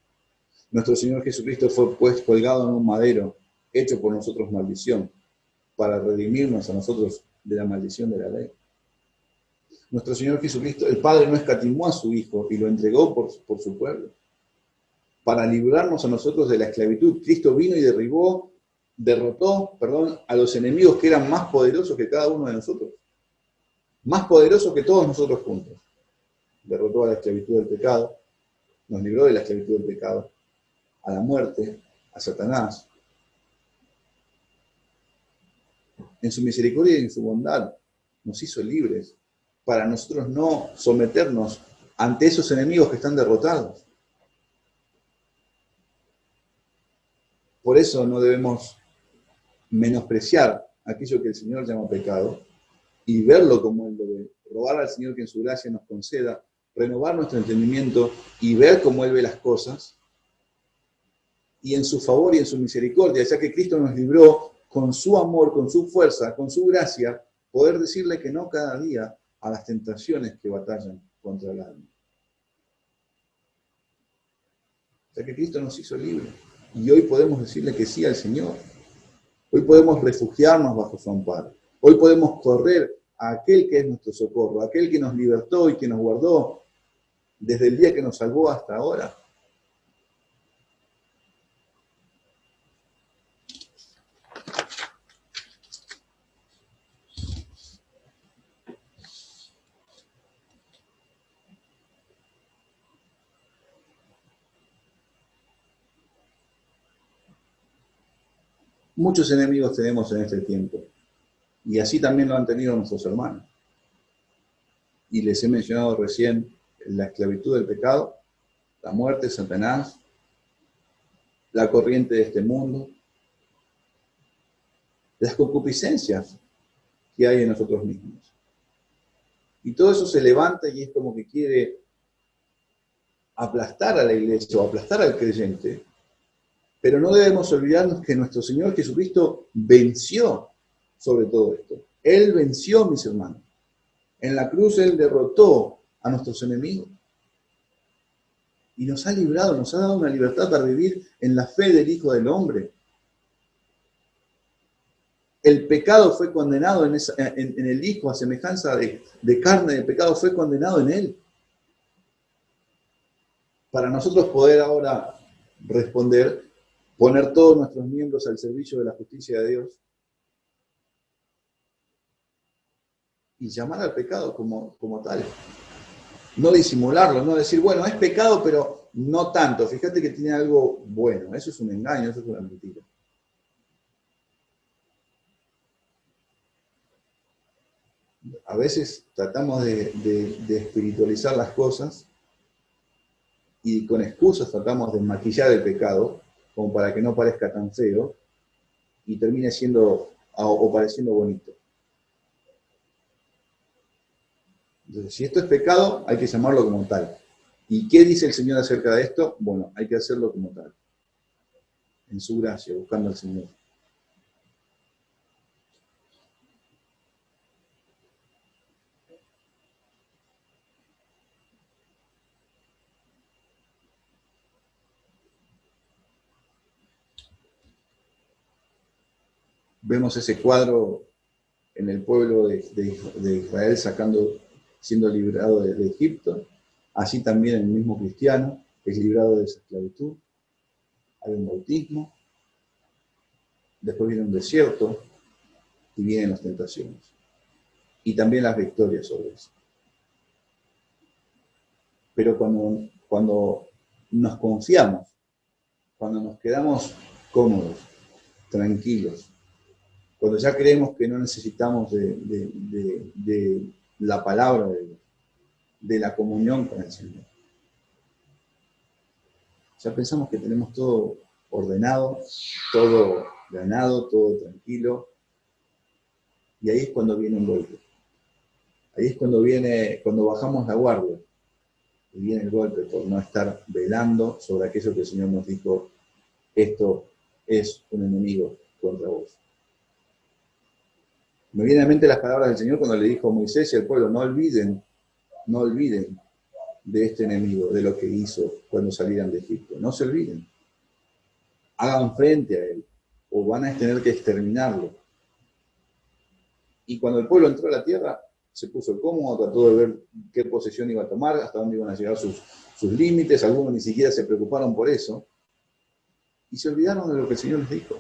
[SPEAKER 1] Nuestro Señor Jesucristo fue colgado en un madero, hecho por nosotros maldición, para redimirnos a nosotros de la maldición de la ley. Nuestro Señor Jesucristo, el Padre no escatimó a su Hijo y lo entregó por su pueblo. Para librarnos a nosotros de la esclavitud, Cristo vino y derrotó a los enemigos que eran más poderosos que cada uno de nosotros. Más poderosos que todos nosotros juntos. Derrotó a la esclavitud del pecado, nos libró de la esclavitud del pecado, a la muerte, a Satanás. En su misericordia y en su bondad nos hizo libres para nosotros no someternos ante esos enemigos que están derrotados. Por eso no debemos menospreciar aquello que el Señor llama pecado y verlo como Él lo ve. Rogar al Señor que en su gracia nos conceda renovar nuestro entendimiento y ver cómo Él ve las cosas, y en su favor y en su misericordia, ya que Cristo nos libró con su amor, con su fuerza, con su gracia, poder decirle que no cada día a las tentaciones que batallan contra el alma. Ya que Cristo nos hizo libres y hoy podemos decirle que sí al Señor. Hoy podemos refugiarnos bajo su amparo. Hoy podemos correr a aquel que es nuestro socorro, a aquel que nos libertó y que nos guardó desde el día que nos salvó hasta ahora. Muchos enemigos tenemos en este tiempo, y así también lo han tenido nuestros hermanos. Y les he mencionado recién la esclavitud del pecado, la muerte, Satanás, la corriente de este mundo, las concupiscencias que hay en nosotros mismos. Y todo eso se levanta y es como que quiere aplastar a la iglesia o aplastar al creyente, pero no debemos olvidarnos que nuestro Señor Jesucristo venció sobre todo esto. Él venció, mis hermanos. En la cruz Él derrotó a nuestros enemigos. Y nos ha librado, nos ha dado una libertad para vivir en la fe del Hijo del Hombre. El pecado fue condenado en el Hijo, a semejanza de carne, el pecado fue condenado en Él. Para nosotros poder ahora responder, poner todos nuestros miembros al servicio de la justicia de Dios y llamar al pecado como tal. No disimularlo, no decir, bueno, es pecado, pero no tanto. Fíjate que tiene algo bueno. Eso es un engaño, eso es una mentira. A veces tratamos de espiritualizar las cosas y con excusas tratamos de maquillar el pecado como para que no parezca tan feo y termine siendo o pareciendo bonito. Entonces, si esto es pecado, hay que llamarlo como tal. ¿Y qué dice el Señor acerca de esto? Bueno, hay que hacerlo como tal, en su gracia, buscando al Señor. Vemos ese cuadro en el pueblo de Israel siendo librado de Egipto, así también el mismo cristiano es librado de esa esclavitud. Hay un bautismo, después viene un desierto y vienen las tentaciones. Y también las victorias sobre eso. Pero cuando nos confiamos, cuando nos quedamos cómodos, tranquilos, cuando ya creemos que no necesitamos de la palabra de Dios, de la comunión con el Señor, ya pensamos que tenemos todo ordenado, todo ganado, todo tranquilo, y ahí es cuando viene un golpe. Ahí es cuando bajamos la guardia, y viene el golpe por no estar velando sobre aquello que el Señor nos dijo, esto es un enemigo contra vos. Me vienen a la mente las palabras del Señor cuando le dijo a Moisés y al pueblo, no olviden de este enemigo, de lo que hizo cuando salieran de Egipto. No se olviden. Hagan frente a él, o van a tener que exterminarlo. Y cuando el pueblo entró a la tierra, se puso cómodo, trató de ver qué posesión iba a tomar, hasta dónde iban a llegar sus límites, algunos ni siquiera se preocuparon por eso, y se olvidaron de lo que el Señor les dijo.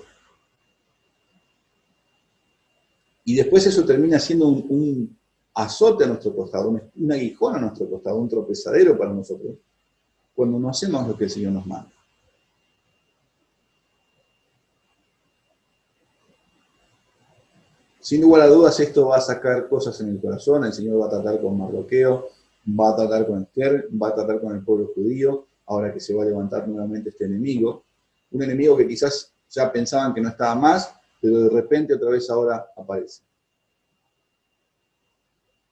[SPEAKER 1] Y después eso termina siendo un azote a nuestro costado, un aguijón a nuestro costado, un tropezadero para nosotros, cuando no hacemos lo que el Señor nos manda. Sin lugar a dudas, esto va a sacar cosas en el corazón. El Señor va a tratar con Mardoqueo, va a tratar con Esther, va a tratar con el pueblo judío, ahora que se va a levantar nuevamente este enemigo. Un enemigo que quizás ya pensaban que no estaba más, pero de repente otra vez ahora aparece.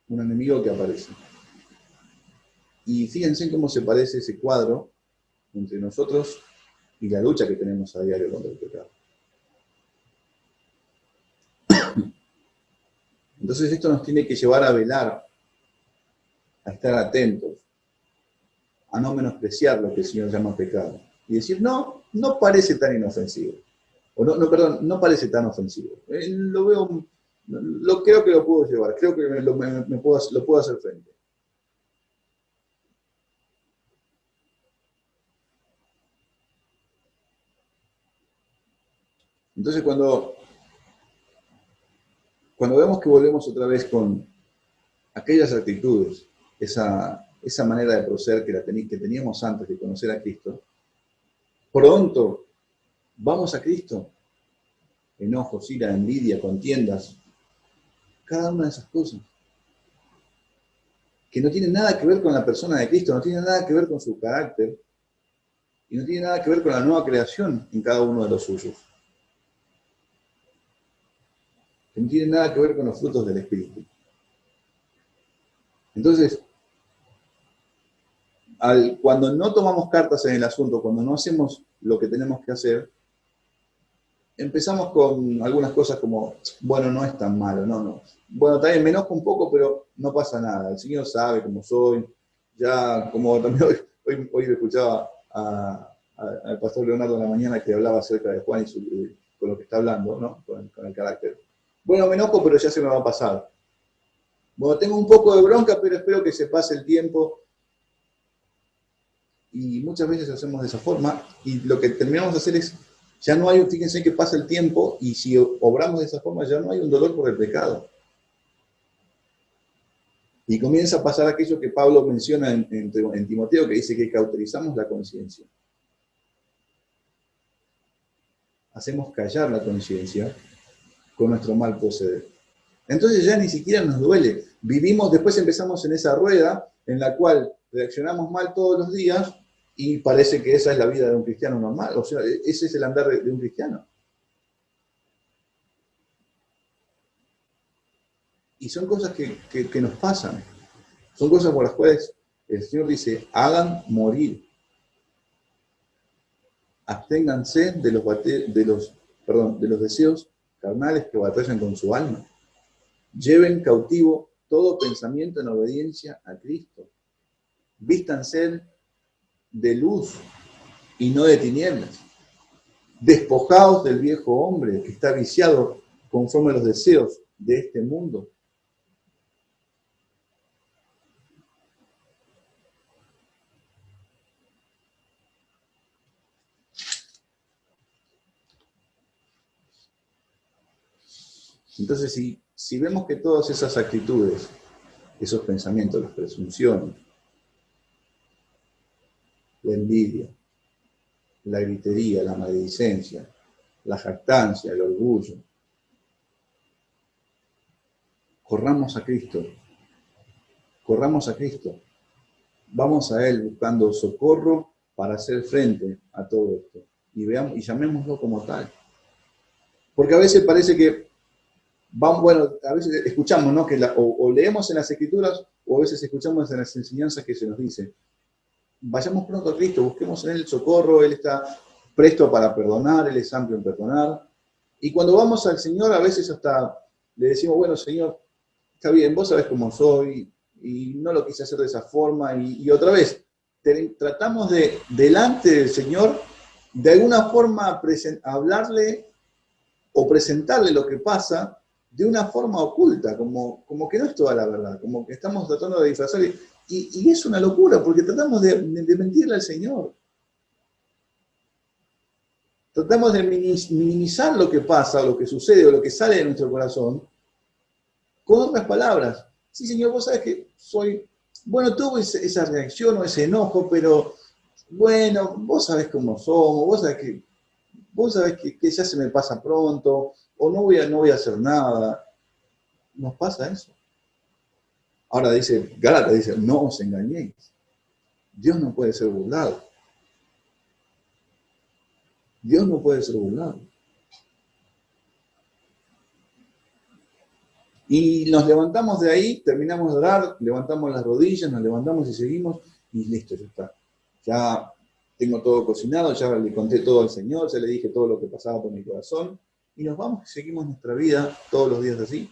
[SPEAKER 1] Un enemigo que aparece. Y fíjense cómo se parece ese cuadro entre nosotros y la lucha que tenemos a diario contra el pecado. Entonces esto nos tiene que llevar a velar, a estar atentos, a no menospreciar lo que el Señor llama pecado. Y decir, no, no parece tan inofensivo. O perdón, no parece tan ofensivo. Lo veo, creo que lo puedo llevar, creo que lo puedo hacer frente. Entonces cuando vemos que volvemos otra vez con aquellas actitudes, esa manera de proceder que teníamos antes de conocer a Cristo, pronto vamos a Cristo. Enojos, ira, envidia, contiendas, cada una de esas cosas, que no tienen nada que ver con la persona de Cristo, no tienen nada que ver con su carácter, y no tiene nada que ver con la nueva creación en cada uno de los suyos. Que no tiene nada que ver con los frutos del Espíritu. Entonces, cuando no tomamos cartas en el asunto, cuando no hacemos lo que tenemos que hacer, empezamos con algunas cosas como, bueno, no es tan malo, no. Bueno, también me enojo un poco, pero no pasa nada. El Señor sabe cómo soy. Ya, como también hoy escuchaba al pastor Leonardo en la mañana que hablaba acerca de Juan y con lo que está hablando, ¿no? Con el carácter. Bueno, me enojo, pero ya se me va a pasar. Bueno, tengo un poco de bronca, pero espero que se pase el tiempo. Y muchas veces hacemos de esa forma, y lo que terminamos de hacer es, ya no hay, fíjense que pasa el tiempo, y si obramos de esa forma, ya no hay un dolor por el pecado. Y comienza a pasar aquello que Pablo menciona en Timoteo, que dice que cauterizamos la conciencia. Hacemos callar la conciencia con nuestro mal proceder. Entonces ya ni siquiera nos duele. Vivimos, después empezamos en esa rueda en la cual reaccionamos mal todos los días y parece que esa es la vida de un cristiano normal. O sea, ese es el andar de un cristiano. Y son cosas que nos pasan. Son cosas por las cuales el Señor dice, hagan morir. Absténganse de los deseos carnales que batallan con su alma. Lleven cautivo todo pensamiento en obediencia a Cristo. Vístanse de luz y no de tinieblas. Despojaos del viejo hombre que está viciado conforme a los deseos de este mundo. Entonces, si vemos que todas esas actitudes, esos pensamientos, las presunciones, la envidia, la gritería, la maledicencia, la jactancia, el orgullo, corramos a Cristo, vamos a Él buscando socorro para hacer frente a todo esto y llamémoslo como tal. Porque a veces parece que a veces escuchamos, ¿no? O leemos en las Escrituras o a veces escuchamos en las enseñanzas que se nos dice, vayamos pronto a Cristo, busquemos en Él el socorro, Él está presto para perdonar, Él es amplio en perdonar. Y cuando vamos al Señor, a veces hasta le decimos, bueno, Señor, está bien, vos sabés cómo soy, y no lo quise hacer de esa forma, y otra vez, tratamos de, delante del Señor, de alguna forma hablarle o presentarle lo que pasa de una forma oculta, como que no es toda la verdad, como que estamos tratando de disfrazar, y es una locura, porque tratamos de mentirle al Señor. Tratamos de minimizar lo que pasa, o lo que sucede, o lo que sale de nuestro corazón, con otras palabras. Sí, Señor, vos sabés que tuve esa reacción o ese enojo, pero bueno, vos sabés cómo somos, vos sabés que ya se me pasa pronto, o no voy a hacer nada. Nos pasa eso. Ahora Gálatas dice, no os engañéis. Dios no puede ser burlado. Dios no puede ser burlado. Y nos levantamos de ahí, terminamos de orar, levantamos las rodillas, nos levantamos y seguimos, y listo, ya está. Ya tengo todo cocinado, ya le conté todo al Señor, ya le dije todo lo que pasaba por mi corazón, y nos vamos y seguimos nuestra vida todos los días así.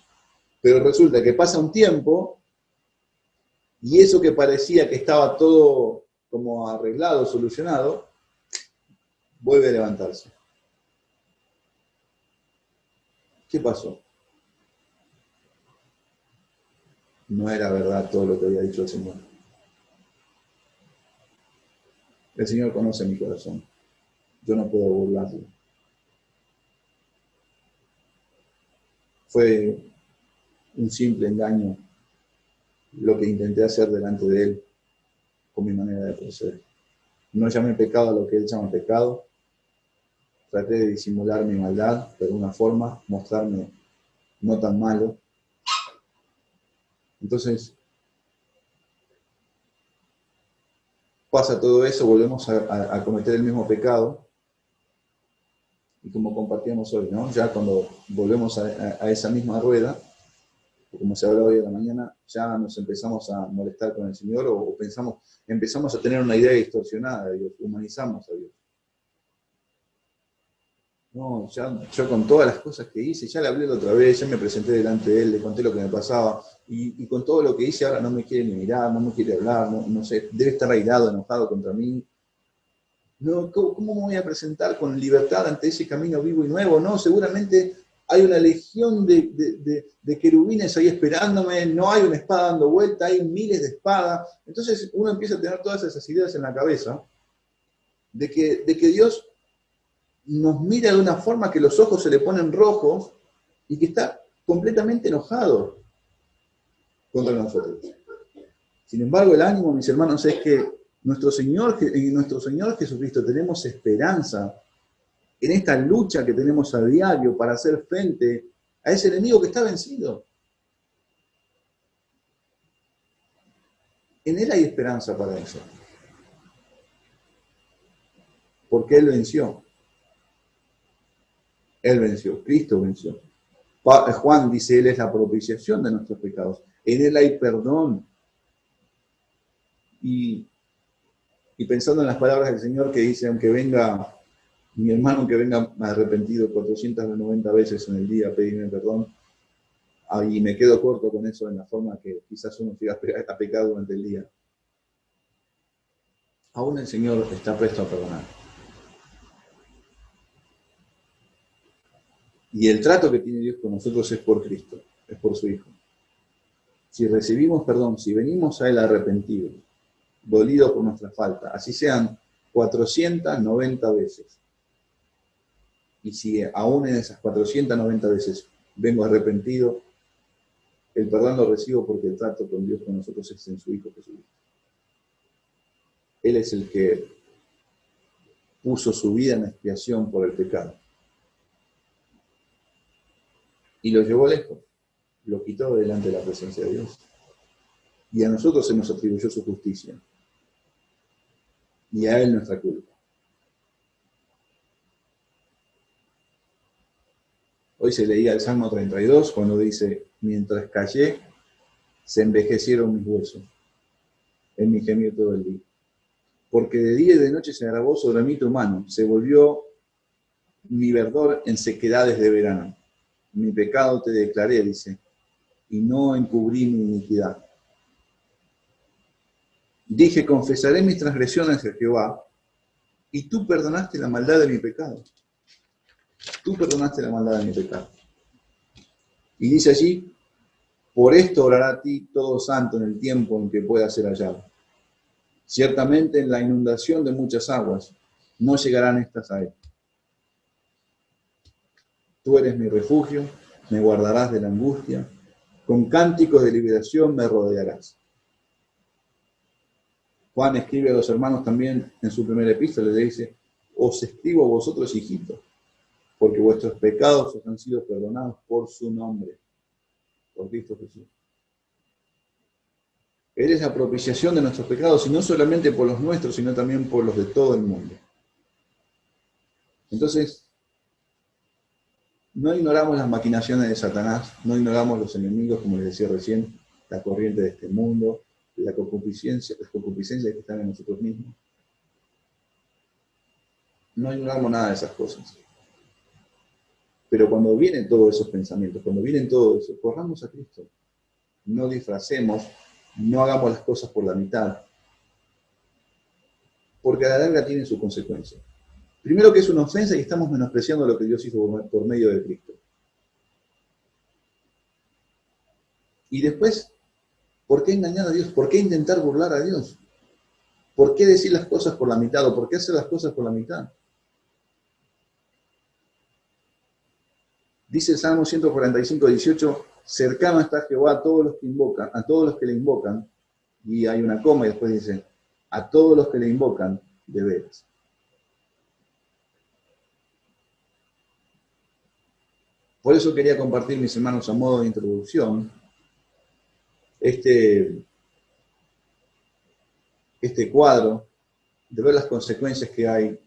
[SPEAKER 1] Pero resulta que pasa un tiempo, y eso que parecía que estaba todo como arreglado, solucionado, vuelve a levantarse. ¿Qué pasó? No era verdad todo lo que había dicho el Señor. El Señor conoce mi corazón. Yo no puedo burlarlo. Fue un simple engaño lo que intenté hacer delante de Él con mi manera de proceder. No llamé pecado a lo que Él llama pecado. Traté de disimular mi maldad, pero de una forma, mostrarme no tan malo. Entonces, pasa todo eso, volvemos a cometer el mismo pecado. Y como compartíamos hoy, ¿no? Ya cuando volvemos a esa misma rueda, como se habló hoy de la mañana, ya nos empezamos a molestar con el Señor o empezamos a tener una idea distorsionada de Dios, humanizamos a Dios. No, ya yo con todas las cosas que hice, ya le hablé la otra vez, ya me presenté delante de Él, le conté lo que me pasaba, y con todo lo que hice ahora no me quiere ni mirar, no me quiere hablar, no sé, debe estar airado, enojado contra mí. No, ¿cómo me voy a presentar con libertad ante ese camino vivo y nuevo? No, seguramente hay una legión de querubines ahí esperándome, no hay una espada dando vuelta, hay miles de espadas. Entonces uno empieza a tener todas esas ideas en la cabeza de que Dios nos mira de una forma que los ojos se le ponen rojos y que está completamente enojado contra nosotros. Sin embargo, el ánimo, mis hermanos, es que en nuestro Señor Jesucristo tenemos esperanza en esta lucha que tenemos a diario para hacer frente a ese enemigo que está vencido. En Él hay esperanza para eso. Porque Él venció. Él venció, Cristo venció. Juan dice, Él es la propiciación de nuestros pecados. En Él hay perdón. Y pensando en las palabras del Señor que dice, aunque venga mi hermano, que venga arrepentido 490 veces en el día a pedirme perdón, y me quedo corto con eso en la forma que quizás uno siga a pecar durante el día. Aún el Señor está presto a perdonar. Y el trato que tiene Dios con nosotros es por Cristo, es por su Hijo. Si recibimos perdón, si venimos a Él arrepentidos, dolidos por nuestra falta, así sean 490 veces, y si aún en esas 490 veces vengo arrepentido, el perdón lo recibo porque el trato con Dios con nosotros es en su Hijo Jesucristo. Él es el que puso su vida en expiación por el pecado. Y lo llevó lejos, lo quitó delante de la presencia de Dios. Y a nosotros se nos atribuyó su justicia. Y a Él nuestra culpa. Hoy se leía el Salmo 32 cuando dice, mientras callé, se envejecieron mis huesos, en mi gemir todo el día. Porque de día y de noche se agravó sobre mí tu mano, se volvió mi verdor en sequedades de verano. Mi pecado te declaré, dice, y no encubrí mi iniquidad. Dije, confesaré mis transgresiones a Jehová, y tú perdonaste la maldad de mi pecado. Tú perdonaste la maldad de mi pecado. Y dice allí, por esto orará a ti todo santo en el tiempo en que pueda ser hallado. Ciertamente en la inundación de muchas aguas no llegarán estas a él. Tú eres mi refugio, me guardarás de la angustia, con cánticos de liberación me rodearás. Juan escribe a los hermanos también en su primera epístola, le dice, os escribo a vosotros, hijitos, porque vuestros pecados os han sido perdonados por su nombre, por Cristo Jesús. Él es la propiciación de nuestros pecados, y no solamente por los nuestros, sino también por los de todo el mundo. Entonces, no ignoramos las maquinaciones de Satanás, no ignoramos los enemigos, como les decía recién, la corriente de este mundo, las concupiscencias que están en nosotros mismos. No ignoramos nada de esas cosas. Pero cuando vienen todos esos pensamientos, cuando vienen todo eso, corramos a Cristo. No disfracemos, no hagamos las cosas por la mitad, porque a la larga tienen su consecuencia. Primero que es una ofensa y estamos menospreciando lo que Dios hizo por medio de Cristo. Y después, ¿por qué engañar a Dios? ¿Por qué intentar burlar a Dios? ¿Por qué decir las cosas por la mitad o por qué hacer las cosas por la mitad? Dice el Salmo 145, 18, cercano está Jehová a todos los que invocan, a todos los que le invocan, y hay una coma y después dice, a todos los que le invocan de veras. Por eso quería compartir, mis hermanos, a modo de introducción, este cuadro de ver las consecuencias que hay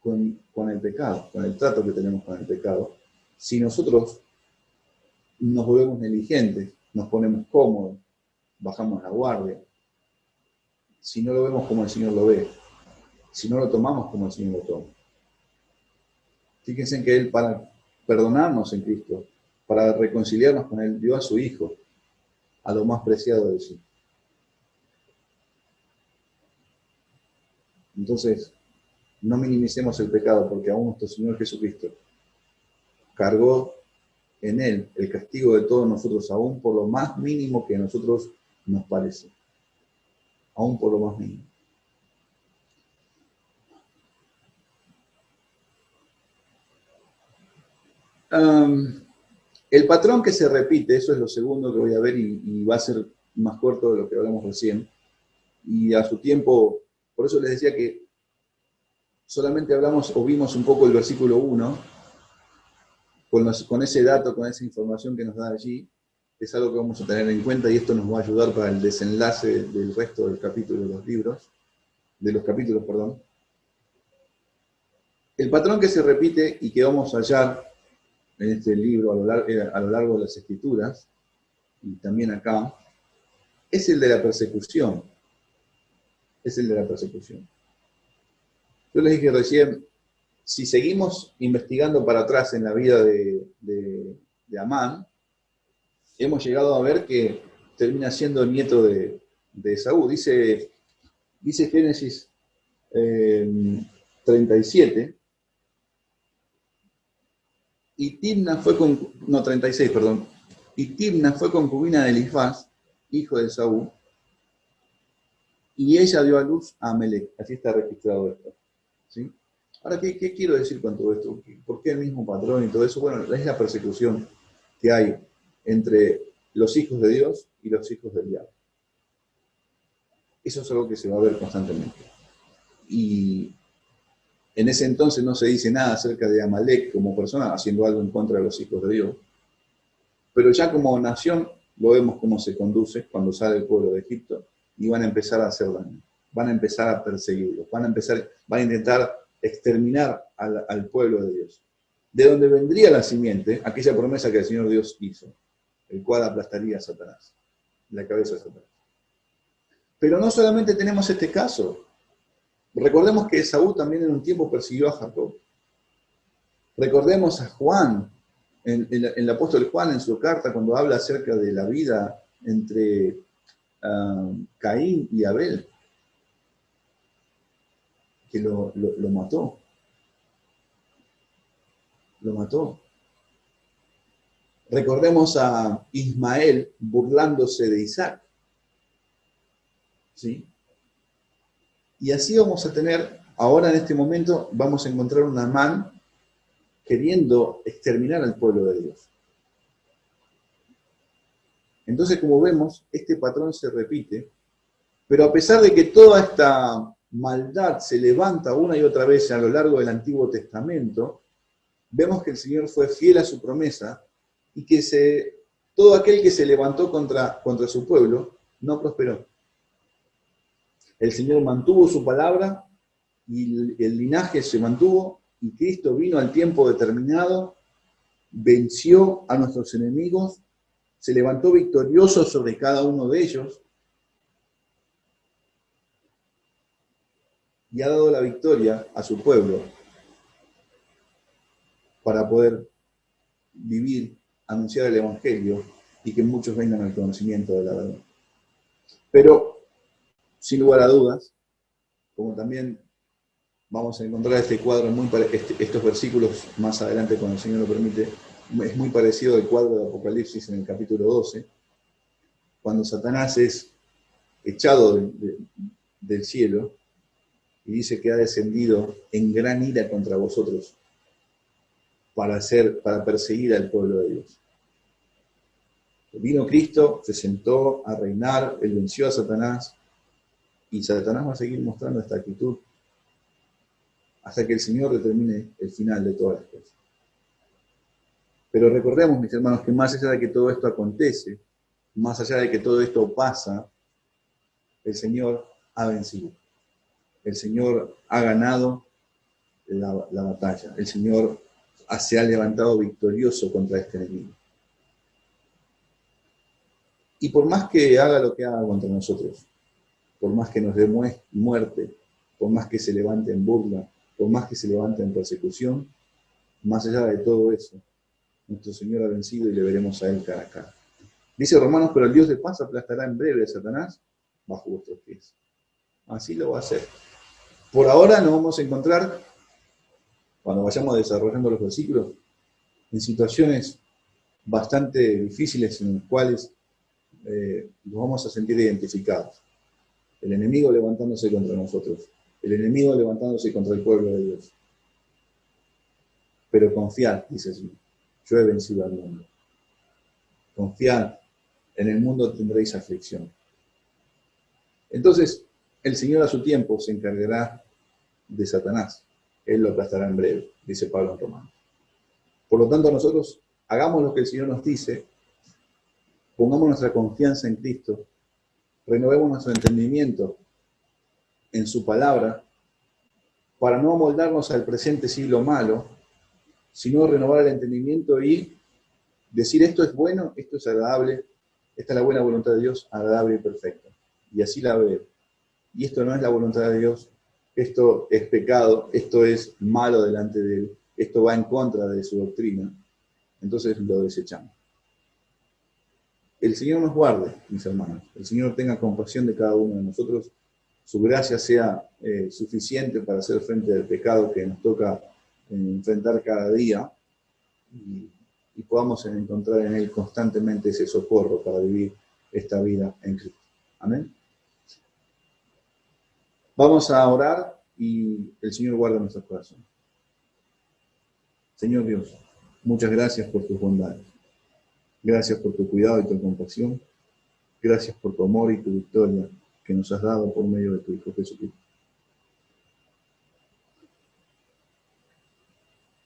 [SPEAKER 1] con el pecado, con el trato que tenemos con el pecado. Si nosotros nos volvemos negligentes, nos ponemos cómodos, bajamos la guardia, si no lo vemos como el Señor lo ve, si no lo tomamos como el Señor lo toma. Fíjense en que Él, para perdonarnos en Cristo, para reconciliarnos con Él, dio a su Hijo, a lo más preciado de sí. Entonces, no minimicemos el pecado, porque aún nuestro Señor Jesucristo cargó en Él el castigo de todos nosotros, aún por lo más mínimo que a nosotros nos parece. Aún por lo más mínimo. El patrón que se repite, eso es lo segundo que voy a ver y va a ser más corto de lo que hablamos recién. Y a su tiempo, por eso les decía que solamente hablamos o vimos un poco el versículo 1, con ese dato, con esa información que nos da allí, es algo que vamos a tener en cuenta y esto nos va a ayudar para el desenlace del resto del capítulo de los capítulos. El patrón que se repite y que vamos a hallar en este libro a lo largo de las Escrituras, y también acá, es el de la persecución. Es el de la persecución. Yo les dije recién, si seguimos investigando para atrás en la vida de Amán, hemos llegado a ver que termina siendo el nieto de Esaú. Dice Génesis 37, y Timna fue 36, perdón. Y Timna fue concubina de Elifaz, hijo de Esaú, y ella dio a luz a Amelec. Así está registrado esto. ¿Sí? Ahora, ¿qué quiero decir con todo esto? ¿Por qué el mismo patrón y todo eso? Bueno, es la persecución que hay entre los hijos de Dios y los hijos del diablo. Eso es algo que se va a ver constantemente. Y en ese entonces no se dice nada acerca de Amalek como persona haciendo algo en contra de los hijos de Dios. Pero ya como nación lo vemos cómo se conduce cuando sale el pueblo de Egipto y van a empezar a hacer daño. Van a empezar a perseguirlos. Van a intentar exterminar al pueblo de Dios. De donde vendría la simiente, aquella promesa que el Señor Dios hizo, el cual aplastaría a Satanás, la cabeza de Satanás. Pero no solamente tenemos este caso. Recordemos que Esaú también en un tiempo persiguió a Jacob. Recordemos a Juan, el apóstol Juan en su carta, cuando habla acerca de la vida entre Caín y Abel, que lo mató. Lo mató. Recordemos a Ismael burlándose de Isaac. ¿Sí? Y así vamos a tener, ahora en este momento, vamos a encontrar un Amán queriendo exterminar al pueblo de Dios. Entonces, como vemos, este patrón se repite, pero a pesar de que toda esta maldad se levanta una y otra vez a lo largo del Antiguo Testamento, vemos que el Señor fue fiel a su promesa y que todo aquel que se levantó contra su pueblo no prosperó. El Señor mantuvo su palabra y el linaje se mantuvo Y Cristo vino al tiempo determinado, venció a nuestros enemigos, se levantó victorioso sobre cada uno de ellos y ha dado la victoria a su pueblo para poder vivir, anunciar el Evangelio y que muchos vengan al conocimiento de la verdad. Pero, sin lugar a dudas, como también vamos a encontrar este cuadro, estos versículos más adelante, cuando el Señor lo permite, es muy parecido al cuadro de Apocalipsis en el capítulo 12, cuando Satanás es echado del cielo y dice que ha descendido en gran ira contra vosotros para perseguir al pueblo de Dios. Vino Cristo, se sentó a reinar, él venció a Satanás, y Satanás va a seguir mostrando esta actitud hasta que el Señor determine el final de todas las cosas. Pero recordemos, mis hermanos, que más allá de que todo esto acontece, más allá de que todo esto pasa, el Señor ha vencido. El Señor ha ganado la batalla. El Señor se ha levantado victorioso contra este enemigo. Y por más que haga lo que haga contra nosotros, por más que nos dé muerte, por más que se levante en burla, por más que se levante en persecución, más allá de todo eso, nuestro Señor ha vencido y le veremos a Él cara a cara. Dice Romanos, pero el Dios de paz aplastará en breve a Satanás bajo vuestros pies. Así lo va a hacer. Por ahora nos vamos a encontrar, cuando vayamos desarrollando los versículos, en situaciones bastante difíciles en las cuales nos vamos a sentir identificados. El enemigo levantándose contra nosotros. El enemigo levantándose contra el pueblo de Dios. Pero confiad, dice el Señor, yo he vencido al mundo. Confiad, en el mundo tendréis aflicción. Entonces, el Señor a su tiempo se encargará de Satanás. Él lo aplastará en breve, dice Pablo en Romanos. Por lo tanto, nosotros hagamos lo que el Señor nos dice, pongamos nuestra confianza en Cristo, renovemos nuestro entendimiento en su palabra, para no amoldarnos al presente siglo malo, sino renovar el entendimiento y decir esto es bueno, esto es agradable, esta es la buena voluntad de Dios, agradable y perfecta. Y así la veo. Y esto no es la voluntad de Dios, esto es pecado, esto es malo delante de Él, esto va en contra de su doctrina. Entonces lo desechamos. El Señor nos guarde, mis hermanos. El Señor tenga compasión de cada uno de nosotros. Su gracia sea suficiente para hacer frente al pecado que nos toca enfrentar cada día y podamos encontrar en Él constantemente ese socorro para vivir esta vida en Cristo. Amén. Vamos a orar y el Señor guarda nuestros corazones. Señor Dios, muchas gracias por tus bondades. Gracias por tu cuidado y tu compasión. Gracias por tu amor y tu victoria que nos has dado por medio de tu Hijo Jesucristo.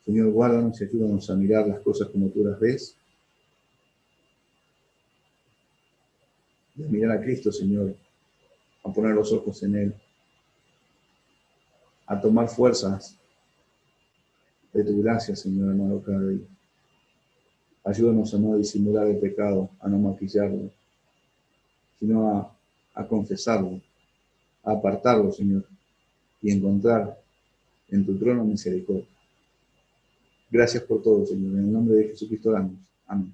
[SPEAKER 1] Señor, guárdanos y ayúdanos a mirar las cosas como tú las ves. Y a mirar a Cristo, Señor, a poner los ojos en Él, a tomar fuerzas de tu gracia, Señor amado, cada día. Ayúdanos a no disimular el pecado, a no maquillarlo, sino a confesarlo, a apartarlo, Señor, y encontrar en tu trono misericordia. Gracias por todo, Señor. En el nombre de Jesucristo oramos. Amén.